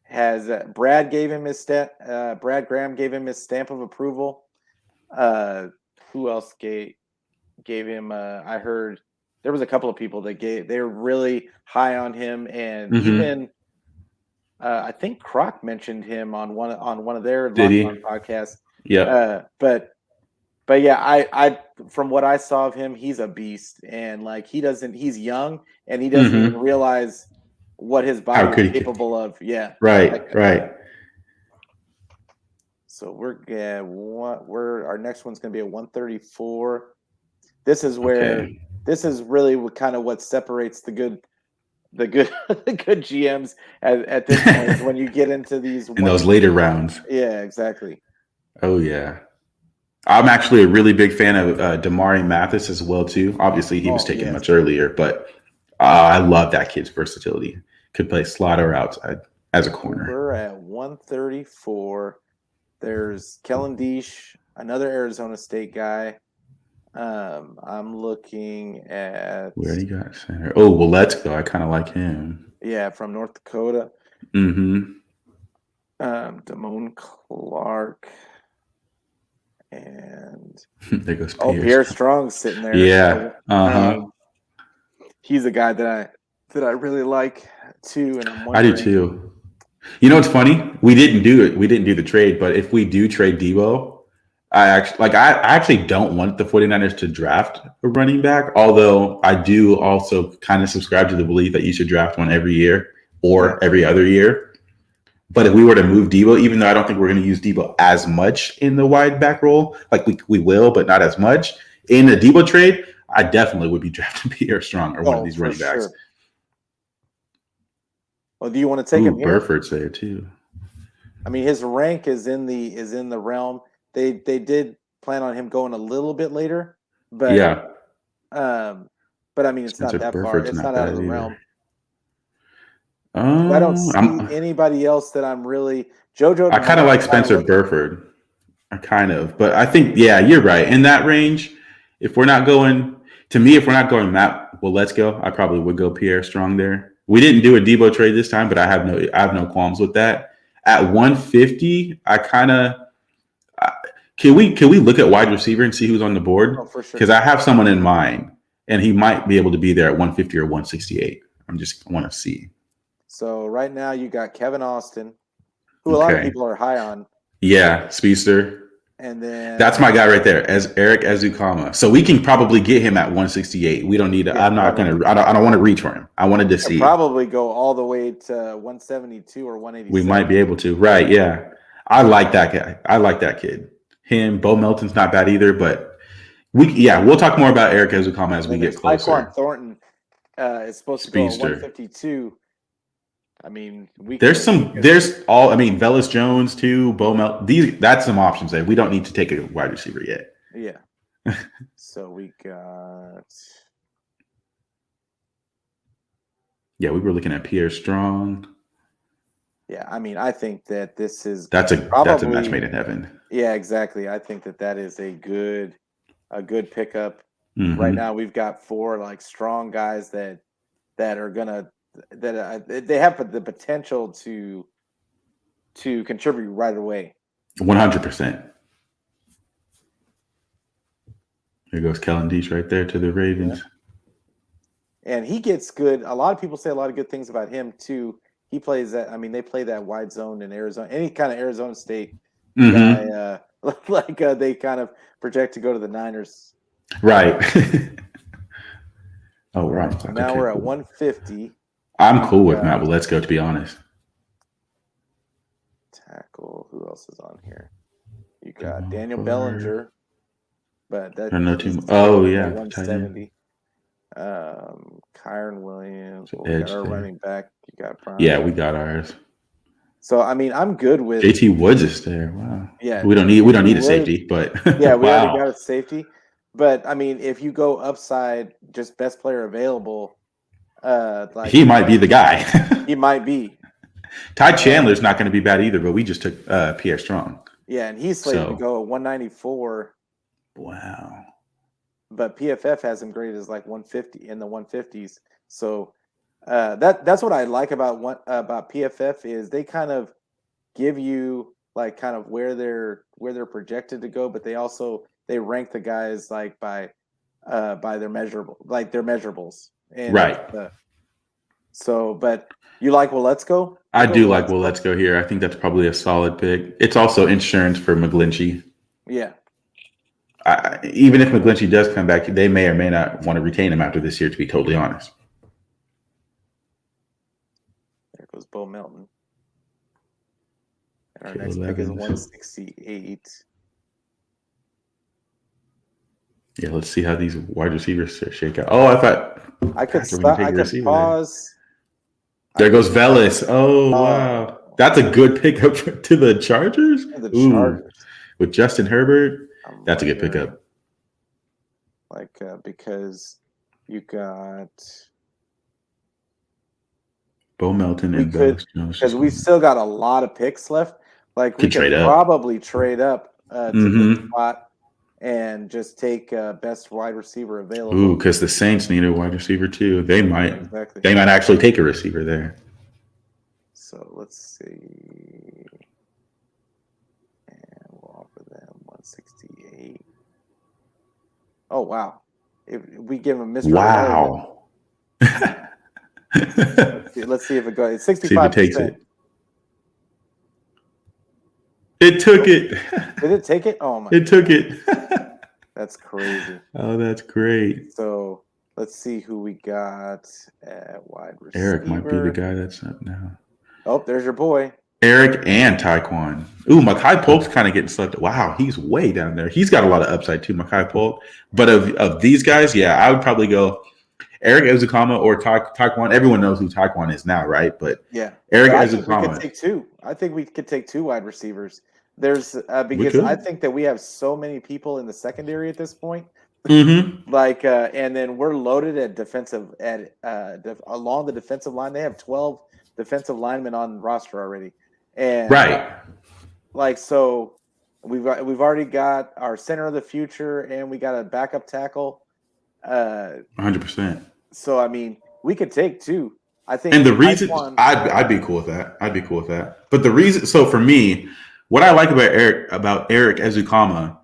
has Brad Graham gave him his stamp of approval. Who else gave him? I heard there was a couple of people that they're really high on him, and even I think Croc mentioned him on one of their podcasts. Yeah. But yeah, I from what I saw of him, he's a beast, and he's young and he doesn't even realize what his body is capable of. Yeah. Right. So our next one's going to be a 134. This is where this is really what separates the good GMs at this point is when you get into these in those later rounds. Yeah, exactly. Oh yeah. I'm actually a really big fan of Damari Mathis as well too. Obviously, he was taken much earlier, but I love that kid's versatility. Could play slot or outside as a corner. We're at 134. There's Kellen Deesh, another Arizona State guy. I'm looking at. We already got center. Oh, well, let's go. I kind of like him. Yeah, from North Dakota. Mm-hmm. Damone Clark. And there goes Pierre. Pierre Strong's sitting there. Yeah. He's a guy that I really like too, and I'm I do too. You know what's funny? We didn't do it. We didn't do the trade, but if we do trade Deebo, I actually don't want the 49ers to draft a running back, although I do also kind of subscribe to the belief that you should draft one every year or every other year. But if we were to move Deebo, even though I don't think we're going to use Deebo as much in the wide back role, like we will, but not as much in a Deebo trade, I definitely would be drafting Pierre Strong or one of these running backs. Well, do you want to take him here? Burford's there too. I mean, his rank is in the realm. They did plan on him going a little bit later, but but I mean, it's not that far. It's not out of the realm. I don't see anybody else that I'm really JoJo. I kind of like Spencer Burford. But I think you're right. In that range, if we're not going Matt, well, let's go. I probably would go Pierre Strong there. We didn't do a Deebo trade this time, but I have no qualms with that. At 150, I kind of can we look at wide receiver and see who's on the board? Oh, for sure. Because I have someone in mind, and he might be able to be there at 150 or 168. I'm just want to see. So right now you got Kevin Austin, who a lot of people are high on. Yeah, speedster. And then that's my guy right there, as Eric Ezukama. So we can probably get him at 168. We don't need to. I'm not gonna. I don't want to reach for him. I wanted to see. Probably go all the way to 172 or 186. We might be able to. Right? Yeah. I like that guy. I like that kid. Him. Bo Melton's not bad either. But we'll talk more about Eric Ezukama as we get closer. Tyquan Thornton is supposed to go at 152. I mean, there's Velus Jones too, Bo Melt. That's some options there. We don't need to take a wide receiver yet. Yeah. So we got. Yeah, we were looking at Pierre Strong. Yeah, I mean, I think that this is that's a match made in heaven. Yeah, exactly. I think that is a good pickup. Mm-hmm. Right now, we've got 4 strong guys that are gonna. That they have the potential to contribute right away. 100%. There goes Kellen Deesh right there to the Ravens. Yeah. And he gets good. A lot of people say a lot of good things about him too. He plays that. I mean, they play that wide zone in Arizona. Any kind of Arizona State guy, they kind of project to go to the Niners. Right. Oh, right. So now we're at 150. I'm cool with Matt, but let's go, to be honest. Tackle. Who else is on here? You got Daniel Bellinger, but that's no team. Oh, yeah. 170. Kyron Williams. We got our running back. You got Brian. Yeah, we got ours. So I mean, I'm good with JT Woods is there. Wow. Yeah. We don't need a safety, but yeah, we already got a safety. But I mean, if you go upside, just best player available. He might be the guy. He might be. Ty Chandler's not going to be bad either, but we just took Pierre Strong. Yeah, and he's slated to go at 194. Wow. But PFF has him graded as 150 in the 150s. So that's what I like about PFF is they kind of give you kind of where they're projected to go, but they rank the guys by their measurables. And, right. But you like let's go? I do like let's go here. I think that's probably a solid pick. It's also insurance for McGlinchey. Yeah. Even if McGlinchey does come back, they may or may not want to retain him after this year, to be totally honest. There goes Bo Melton. And our next pick is 168. Yeah, let's see how these wide receivers shake out. Oh, I thought I could pause. There goes Velus. Oh, wow. That's a good pickup to the Chargers? The Chargers. With Justin Herbert. That's a good pickup. Like because you got Bo Melton and Jones because we've still got a lot of picks left. Like we could probably trade up to get a spot and just take best wide receiver available. Ooh, because the Saints need a wide receiver too. They might actually take a receiver there. So let's see. And we'll offer them 168. Oh wow. If we give him Mr. Wow. Let's see if it goes. It's 65%. See if it takes it. It took it. Did it take it? Oh my! It took it. That's crazy. Oh, that's great. So let's see who we got at wide receiver. Eric might be the guy that's up now. Oh, there's your boy. Eric and Tyquan. Ooh, Mekhi Polk's kind of getting slept. Wow, he's way down there. He's got a lot of upside too, Mekhi Polk. But of these guys, yeah, I would probably go Eric Ezukanma or Tyquan. Everyone knows who Tyquan is now, right? But yeah, Eric Ezukanma. We could take two. I think we could take two wide receivers. There's because I think that we have so many people in the secondary at this point. Like, and then we're loaded at defensive along the defensive line. They have 12 defensive linemen on roster already, and like so, we've already got our center of the future, and we got a backup tackle. 100%. So I mean, we could take two. I think, and the reason I'd be cool with that. I'd be cool with that. But the reason, so for me, what I like about Eric Ezukanma,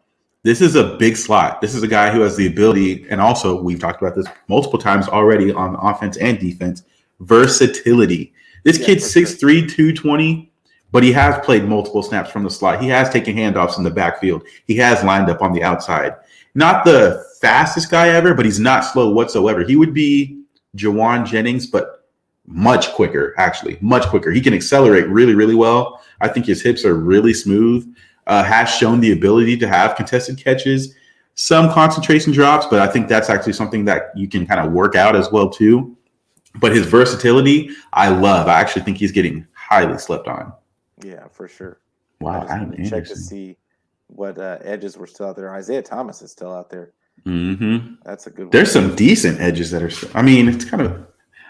this is a big slot. This is a guy who has the ability, and also we've talked about this multiple times already on offense and defense, versatility. This kid's 6'3", 220, but he has played multiple snaps from the slot. He has taken handoffs in the backfield. He has lined up on the outside. Not the fastest guy ever, but he's not slow whatsoever. He would be Jawan Jennings, but much quicker, actually, much quicker. He can accelerate really, really well. I think his hips are really smooth. Has shown the ability to have contested catches, some concentration drops, but I think that's actually something that you can kind of work out as well too. But his versatility, I love. I actually think he's getting highly slept on. Yeah, for sure. Wow, I just check to see what edges were still out there. Isaiah Thomas is still out there. That's a good one. There's some decent edges that are still, I mean, it's kind of,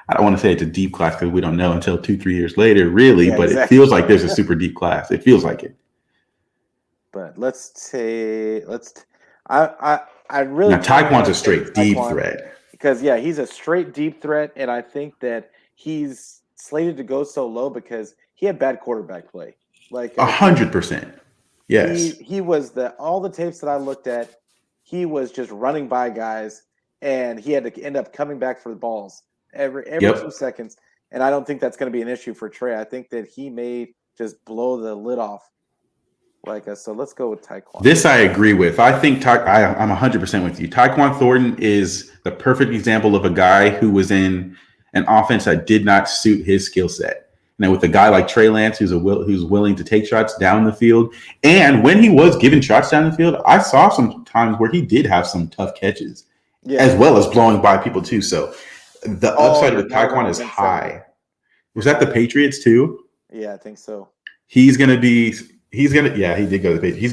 I don't want to say it's a deep class because we don't know until 2-3 years later, really, but exactly. It feels like there's a super deep class. It feels like it. But I really now Tyquan's a straight deep threat. Because he's a straight deep threat, and I think that he's slated to go so low because he had bad quarterback play. Like 100%. Yes. He was all the tapes that I looked at, he was just running by guys, and he had to end up coming back for the balls every 2 seconds. And I don't think that's going to be an issue for Trey. I think that he may just blow the lid off. So let's go with Tyquan. This I agree with. I think I'm 100% with you. Tyquan Thornton is the perfect example of a guy who was in an offense that did not suit his skill set. Now, with a guy like Trey Lance, who's willing to take shots down the field, and when he was given shots down the field, I saw some times where he did have some tough catches, as well as blowing by people too. So the upside with Tyquan is high. Was that the Patriots too? Yeah, I think so. He did go to the Patriots. He's going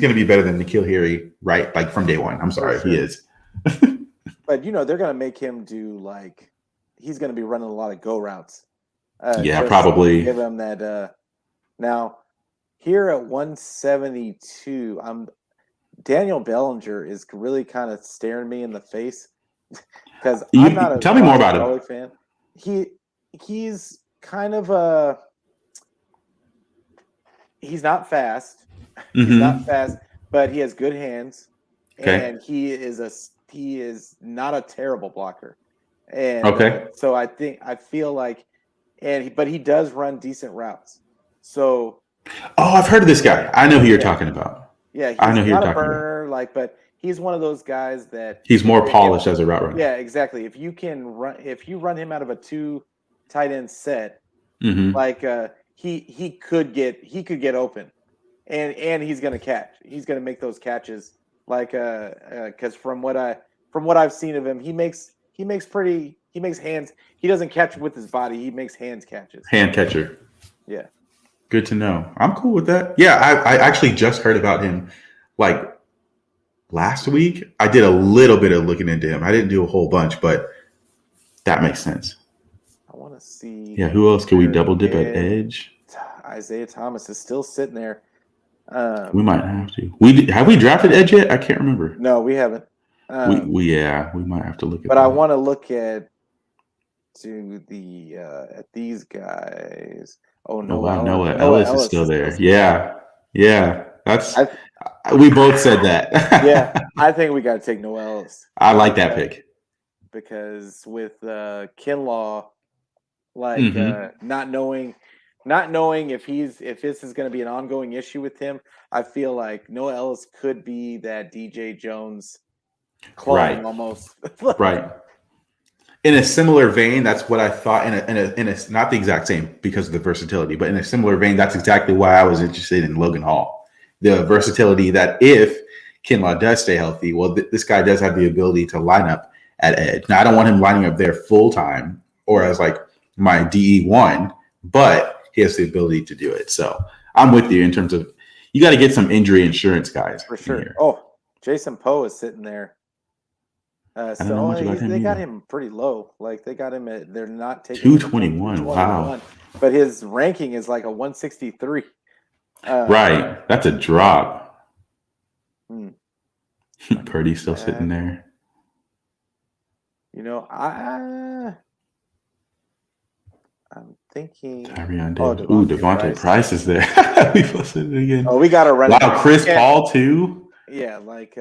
to be better than N'Keal Harry, right? Like from day one. I'm sorry, he is. But they're going to make him do he's going to be running a lot of go routes. Probably give him that. Now, here at 172, Daniel Bellinger is really kind of staring me in the face because I'm not a tell me more about him. Fan. He's kind of he's not fast. He's not fast, but he has good hands, and he is not a terrible blocker. And so I feel like. But he does run decent routes. So, I've heard of this guy. I know who you're talking about. Yeah, he's not a burner, but he's one of those guys that he's more polished as a route runner. Yeah, exactly. If you run him out of a 2 tight end set, he could get open, and he's going to catch. He's going to make those catches. Because from what I've seen of him, he makes hands. He doesn't catch with his body. He makes hands catches. Hand catcher. Yeah. Good to know. I'm cool with that. Yeah, I actually just heard about him last week. I did a little bit of looking into him. I didn't do a whole bunch, but that makes sense. I want to see. Yeah, who else could we double dip at edge? Isaiah Thomas is still sitting there. We might have to. Have we drafted edge yet? I can't remember. No, we haven't. We might have to look at. But I want to look at these guys. Oh no! Wow, Noah Ellis is still there. Yeah. We both said that. Yeah, I think we got to take Noah Ellis. I like that pick because with Kinlaw, like not knowing if this is going to be an ongoing issue with him, I feel like Noah Ellis could be that DJ Jones clone almost. Right. In a similar vein, that's what I thought. In a not the exact same because of the versatility, but in a similar vein, that's exactly why I was interested in Logan Hall. The versatility that if Kinlaw does stay healthy, well, this guy does have the ability to line up at edge. Now, I don't want him lining up there full time or as like my DE1, but he has the ability to do it. So I'm with you in terms of you got to get some injury insurance guys for sure. Here. Oh, Jason Poe is sitting there. So they got him pretty low. Like they got him at they're not taking 221. Wow. But his ranking is like a 163. Right. That's a drop. Purdy's still sitting there. You know, I'm thinking Tyrion Davis. Devontae Price is there. We posted it again. Oh, we got to run. Wow, Chris Paul too. Yeah, like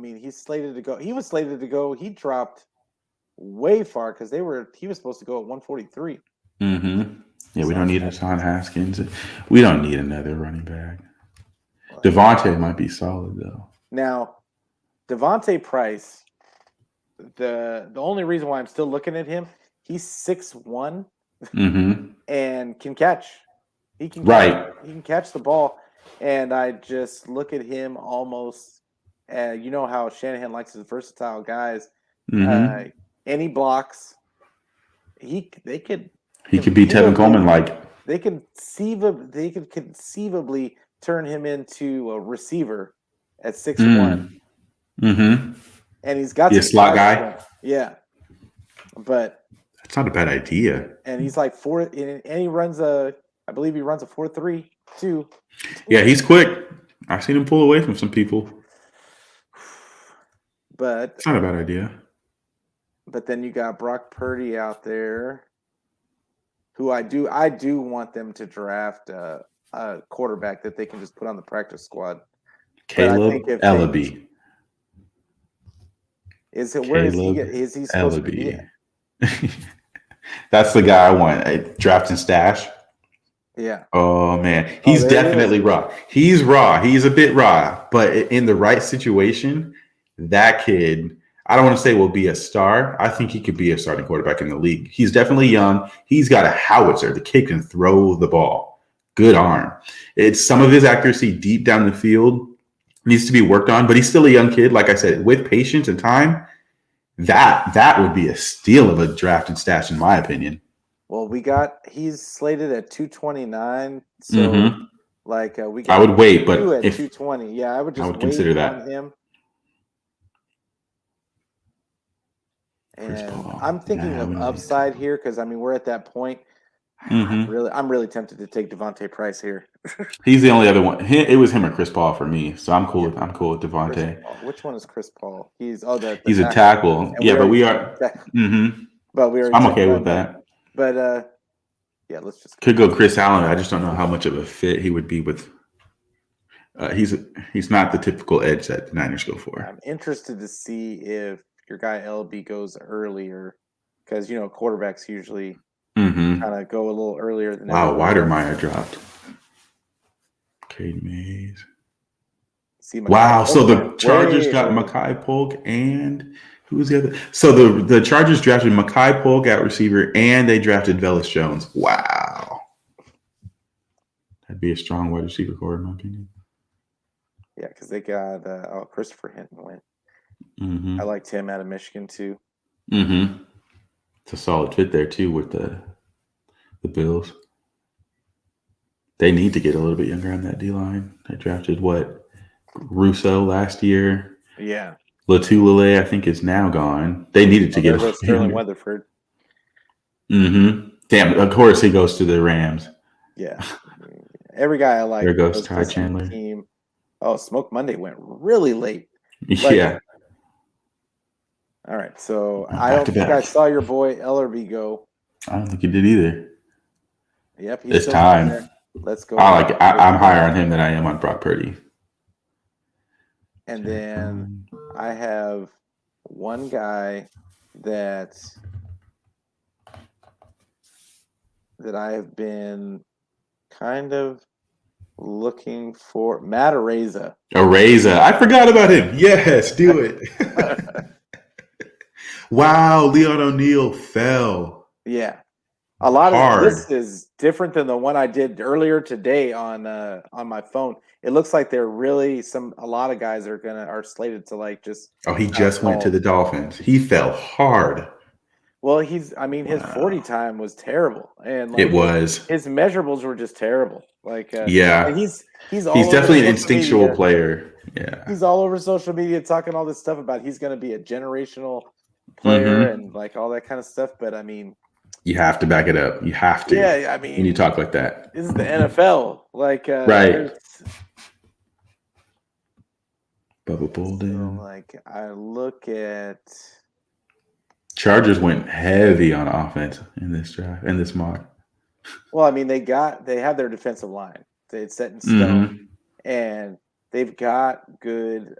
he's slated to go. He was slated to go. He dropped way far because he was supposed to go at 143. Yeah, we don't need a Sean Haskins. We don't need another running back. Devontae might be solid though. Now, Devontae Price, the only reason why I'm still looking at him, he's 6'1", and can catch. He can catch the ball, and I just look at him almost. You know how Shanahan likes his versatile guys. Any blocks, he could be Tevin Coleman like. They could conceivably turn him into a receiver at 6'1". And he's got a slot guy. Yeah, but that's not a bad idea. And he's like and he runs I believe he runs a 4.3 too. Yeah, he's quick. I've seen him pull away from some people. But it's not a bad idea. But then you got Brock Purdy out there, who I do want them to draft a quarterback that they can just put on the practice squad. Caleb Ellaby. Is he supposed to be? That's the guy I want. Draft and stash. Yeah. Oh man, he's definitely raw. He's raw. He's a bit raw, but in the right situation, that kid, I don't want to say will be a star. I think he could be a starting quarterback in the league. He's definitely young. He's got a howitzer. The kid can throw the ball. Good arm. It's some of his accuracy deep down the field needs to be worked on, but he's still a young kid. Like I said, with patience and time, that would be a steal of a draft and stash, in my opinion. Well, he's slated at 229. So I would wait, but at 220. Yeah, I would consider that on him. And I'm thinking of upside here because we're at that point. I'm really tempted to take Devontae Price here. He's the only other one. It was him or Chris Paul for me, so I'm cool with Devontae. Which one is Chris Paul? He's he's a tackle. Yeah, but we are. But we are. I'm okay with that. But let's just could go Chris Allen. I just don't know how much of a fit he would be with. He's not the typical edge that the Niners go for. I'm interested to see if your guy LB goes earlier, because quarterbacks usually kind of go a little earlier than. Wow, Weidermeyer dropped. Cade Mays. Wow, so the Chargers got Mekhi Polk and who was the other? So the Chargers drafted Mekhi Polk at receiver and they drafted Velus Jones. Wow. That'd be a strong wide receiver core in my opinion. Yeah, because they got Christopher Hinton went. I liked him out of Michigan too. It's a solid fit there too with the Bills. They need to get a little bit younger on that D line. They drafted Russo last year. Yeah. Latulele, I think, is now gone. They needed to get Sterling Weatherford. Mm-hmm. Damn, of course he goes to the Rams. Yeah. Every guy I like There goes to Ty some Chandler. team. Oh, Smoke Monday went really late. Yeah. All right. So I don't think I saw your boy Ellerby go. I don't think he did either. Yep. He's It's still time. there. Let's go. I'm higher on him than I am on Brock Purdy. And then I have one guy that I have been kind of looking for. Matt Araiza. I forgot about him. Yes, do it. Wow, Leon O'Neal fell. Yeah. A lot of this is different than the one I did earlier today on my phone. It looks like they're really a lot of guys are slated to like just. Oh, he just went to the Dolphins. He fell hard. Well, his 40 time was terrible, and it was. His measurables were just terrible. Like, yeah, he's definitely an instinctual player. Yeah, he's all over social media talking all this stuff about he's going to be a generational player and like all that kind of stuff. But I mean, you have to back it up. You have to. Yeah, I mean, when you talk like that, this is the NFL. Like, right. Bubba Bolden. So, like, I look at Chargers went heavy on offense in this drive, in this mock. Well, I mean, they have their defensive line. It's set in stone, and they've got good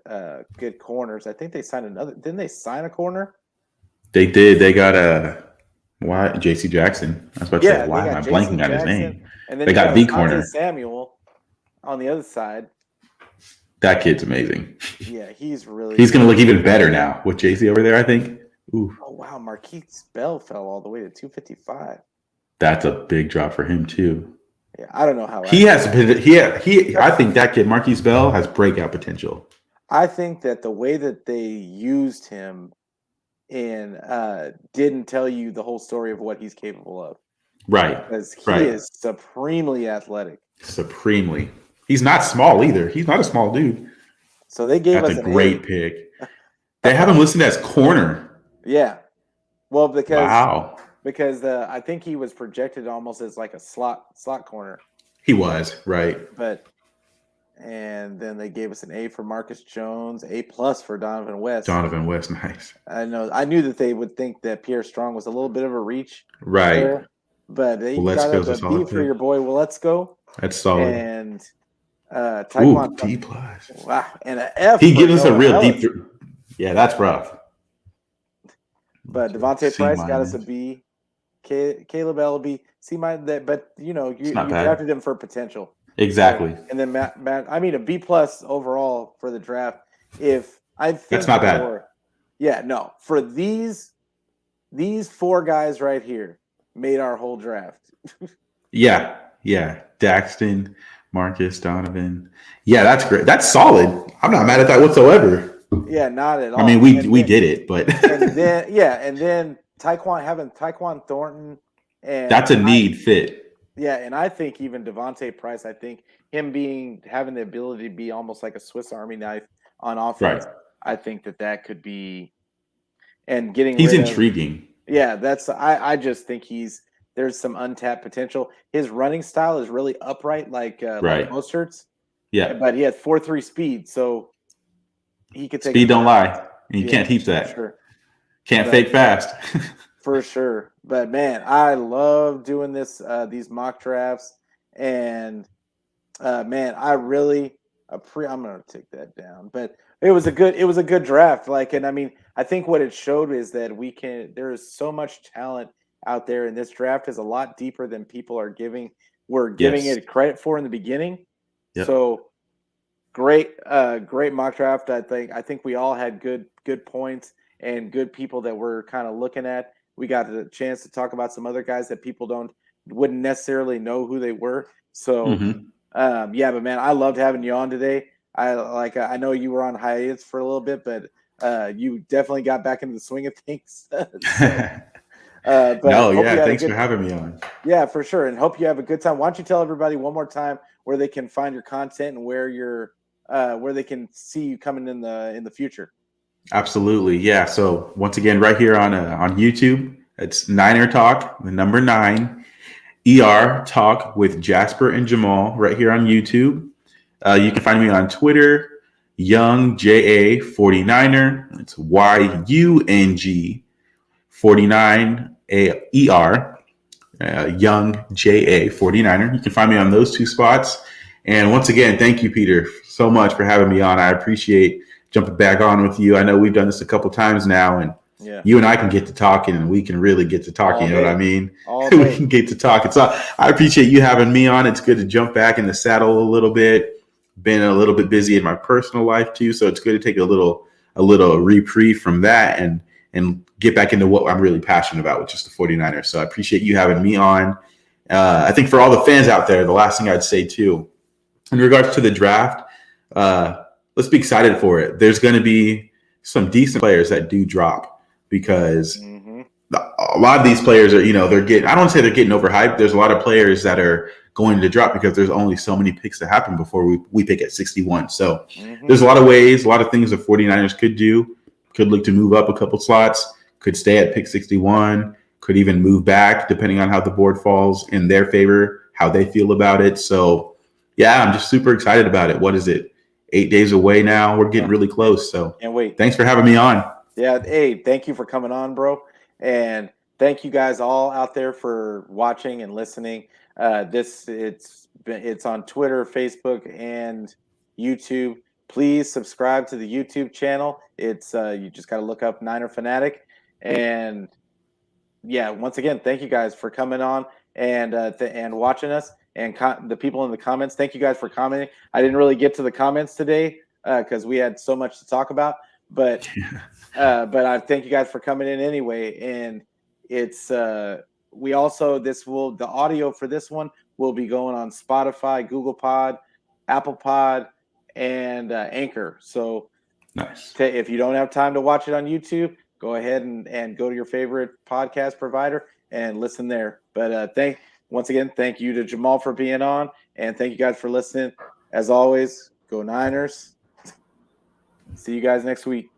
corners. I think they signed another. Didn't they sign a corner? They did. They got J.C. Jackson. I was about to say, why am I blanking on his name? And then they got the corner. Samuel on the other side. That kid's amazing. Yeah, he's going to look even better now with J.C. over there, I think. Ooh. Oh, wow. Marquise Bell fell all the way to 255. That's a big drop for him, too. Yeah, I don't know how. I think that kid, Marquise Bell, has breakout potential. I think that the way that they used him didn't tell you the whole story of what he's capable of. Right. Because he is supremely athletic. Supremely. He's not small either. He's not a small dude. So they gave us a great pick. They have him listed as corner. Yeah. Well, because I think he was projected almost as like a slot corner. He was, right. And then they gave us an A for Marcus Jones, A+ for Donovan West. Nice. I knew that they would think that Pierre Strong was a little bit of a reach. Right. There, but they got a B for your boy. Well, let's go. That's solid. And Taekwondo. D+. Wow. And an F. He gives us a real deep. Yeah, that's rough. But Devontae Price got us a B. Caleb L. B. C-, but you drafted him for potential. Exactly. And then Matt, a B+ overall for the draft. That's not bad. Yeah, no. For these four guys right here made our whole draft. Yeah. Daxton, Marcus, Donovan. Yeah, that's great. That's solid. I'm not mad at that whatsoever. Yeah, not at all. I mean, we did it, but and then Tyquan Thornton, and that's a need fit. Yeah, and I think even Devontae Price, I think him having the ability to be almost like a Swiss Army knife on offense, right. I think that could be, and he's intriguing. I just think there's some untapped potential. His running style is really upright, like Mostert's. Yeah, but he had 4.3 speed, so he could take speed. Don't lie, and you can't teach that. Sure. Can't fake fast. For sure. But man, I love doing these mock drafts, and man, I really I'm going to take that down. But it was a good draft. And I mean, I think what it showed is that there is so much talent out there, and this draft is a lot deeper than people are giving it credit for in the beginning. Yep. So great mock draft. I think we all had good points and good people that we're kind of looking at. We got the chance to talk about some other guys that people wouldn't necessarily know who they were. So, but man, I loved having you on today. I know you were on hiatus for a little bit, but you definitely got back into the swing of things. Thanks for having me on. Yeah, for sure, and hope you have a good time. Why don't you tell everybody one more time where they can find your content and where your where they can see you coming in the future. Absolutely, yeah. So once again, right here on YouTube, it's Niner Talk, the number 9, Talk with Jasper and Jamal, right here on YouTube. You can find me on Twitter, YoungJA49er. It's YUNG 49ER. Young JA 49er. You can find me on those 2 spots. And once again, thank you, Peter, so much for having me on. I appreciate jumping back on with you. I know we've done this a couple times now, and you and I can get to talking, and we can really get to talking. You know what I mean? We can get to talking. So I appreciate you having me on. It's good to jump back in the saddle a little bit. Been a little bit busy in my personal life too, so it's good to take a little reprieve from that and get back into what I'm really passionate about, which is the 49ers. So I appreciate you having me on. I think for all the fans out there, the last thing I'd say too, in regards to the draft, let's be excited for it. There's going to be some decent players that do drop because a lot of these players are, they're getting, I don't say they're getting overhyped. There's a lot of players that are going to drop because there's only so many picks to happen before we pick at 61. So there's a lot of ways, a lot of things the 49ers could do. Could look to move up a couple slots, could stay at pick 61, could even move back depending on how the board falls in their favor, how they feel about it. So, yeah, I'm just super excited about it. What is it? 8 days away now. We're getting really close. So, thanks for having me on. Yeah, hey, thank you for coming on, bro. And thank you guys all out there for watching and listening. It's on Twitter, Facebook, and YouTube. Please subscribe to the YouTube channel. It's you just got to look up Niner Fanatic. And yeah, once again, thank you guys for coming on and watching us. And the people in the comments, thank you guys for commenting. I didn't really get to the comments today because we had so much to talk about. But I thank you guys for coming in anyway. And it's we also the audio for this one will be going on Spotify, Google Pod, Apple Pod, and Anchor. So nice. If you don't have time to watch it on YouTube, go ahead and go to your favorite podcast provider and listen there. But once again, thank you to Jamal for being on, and thank you guys for listening. As always, go Niners. See you guys next week.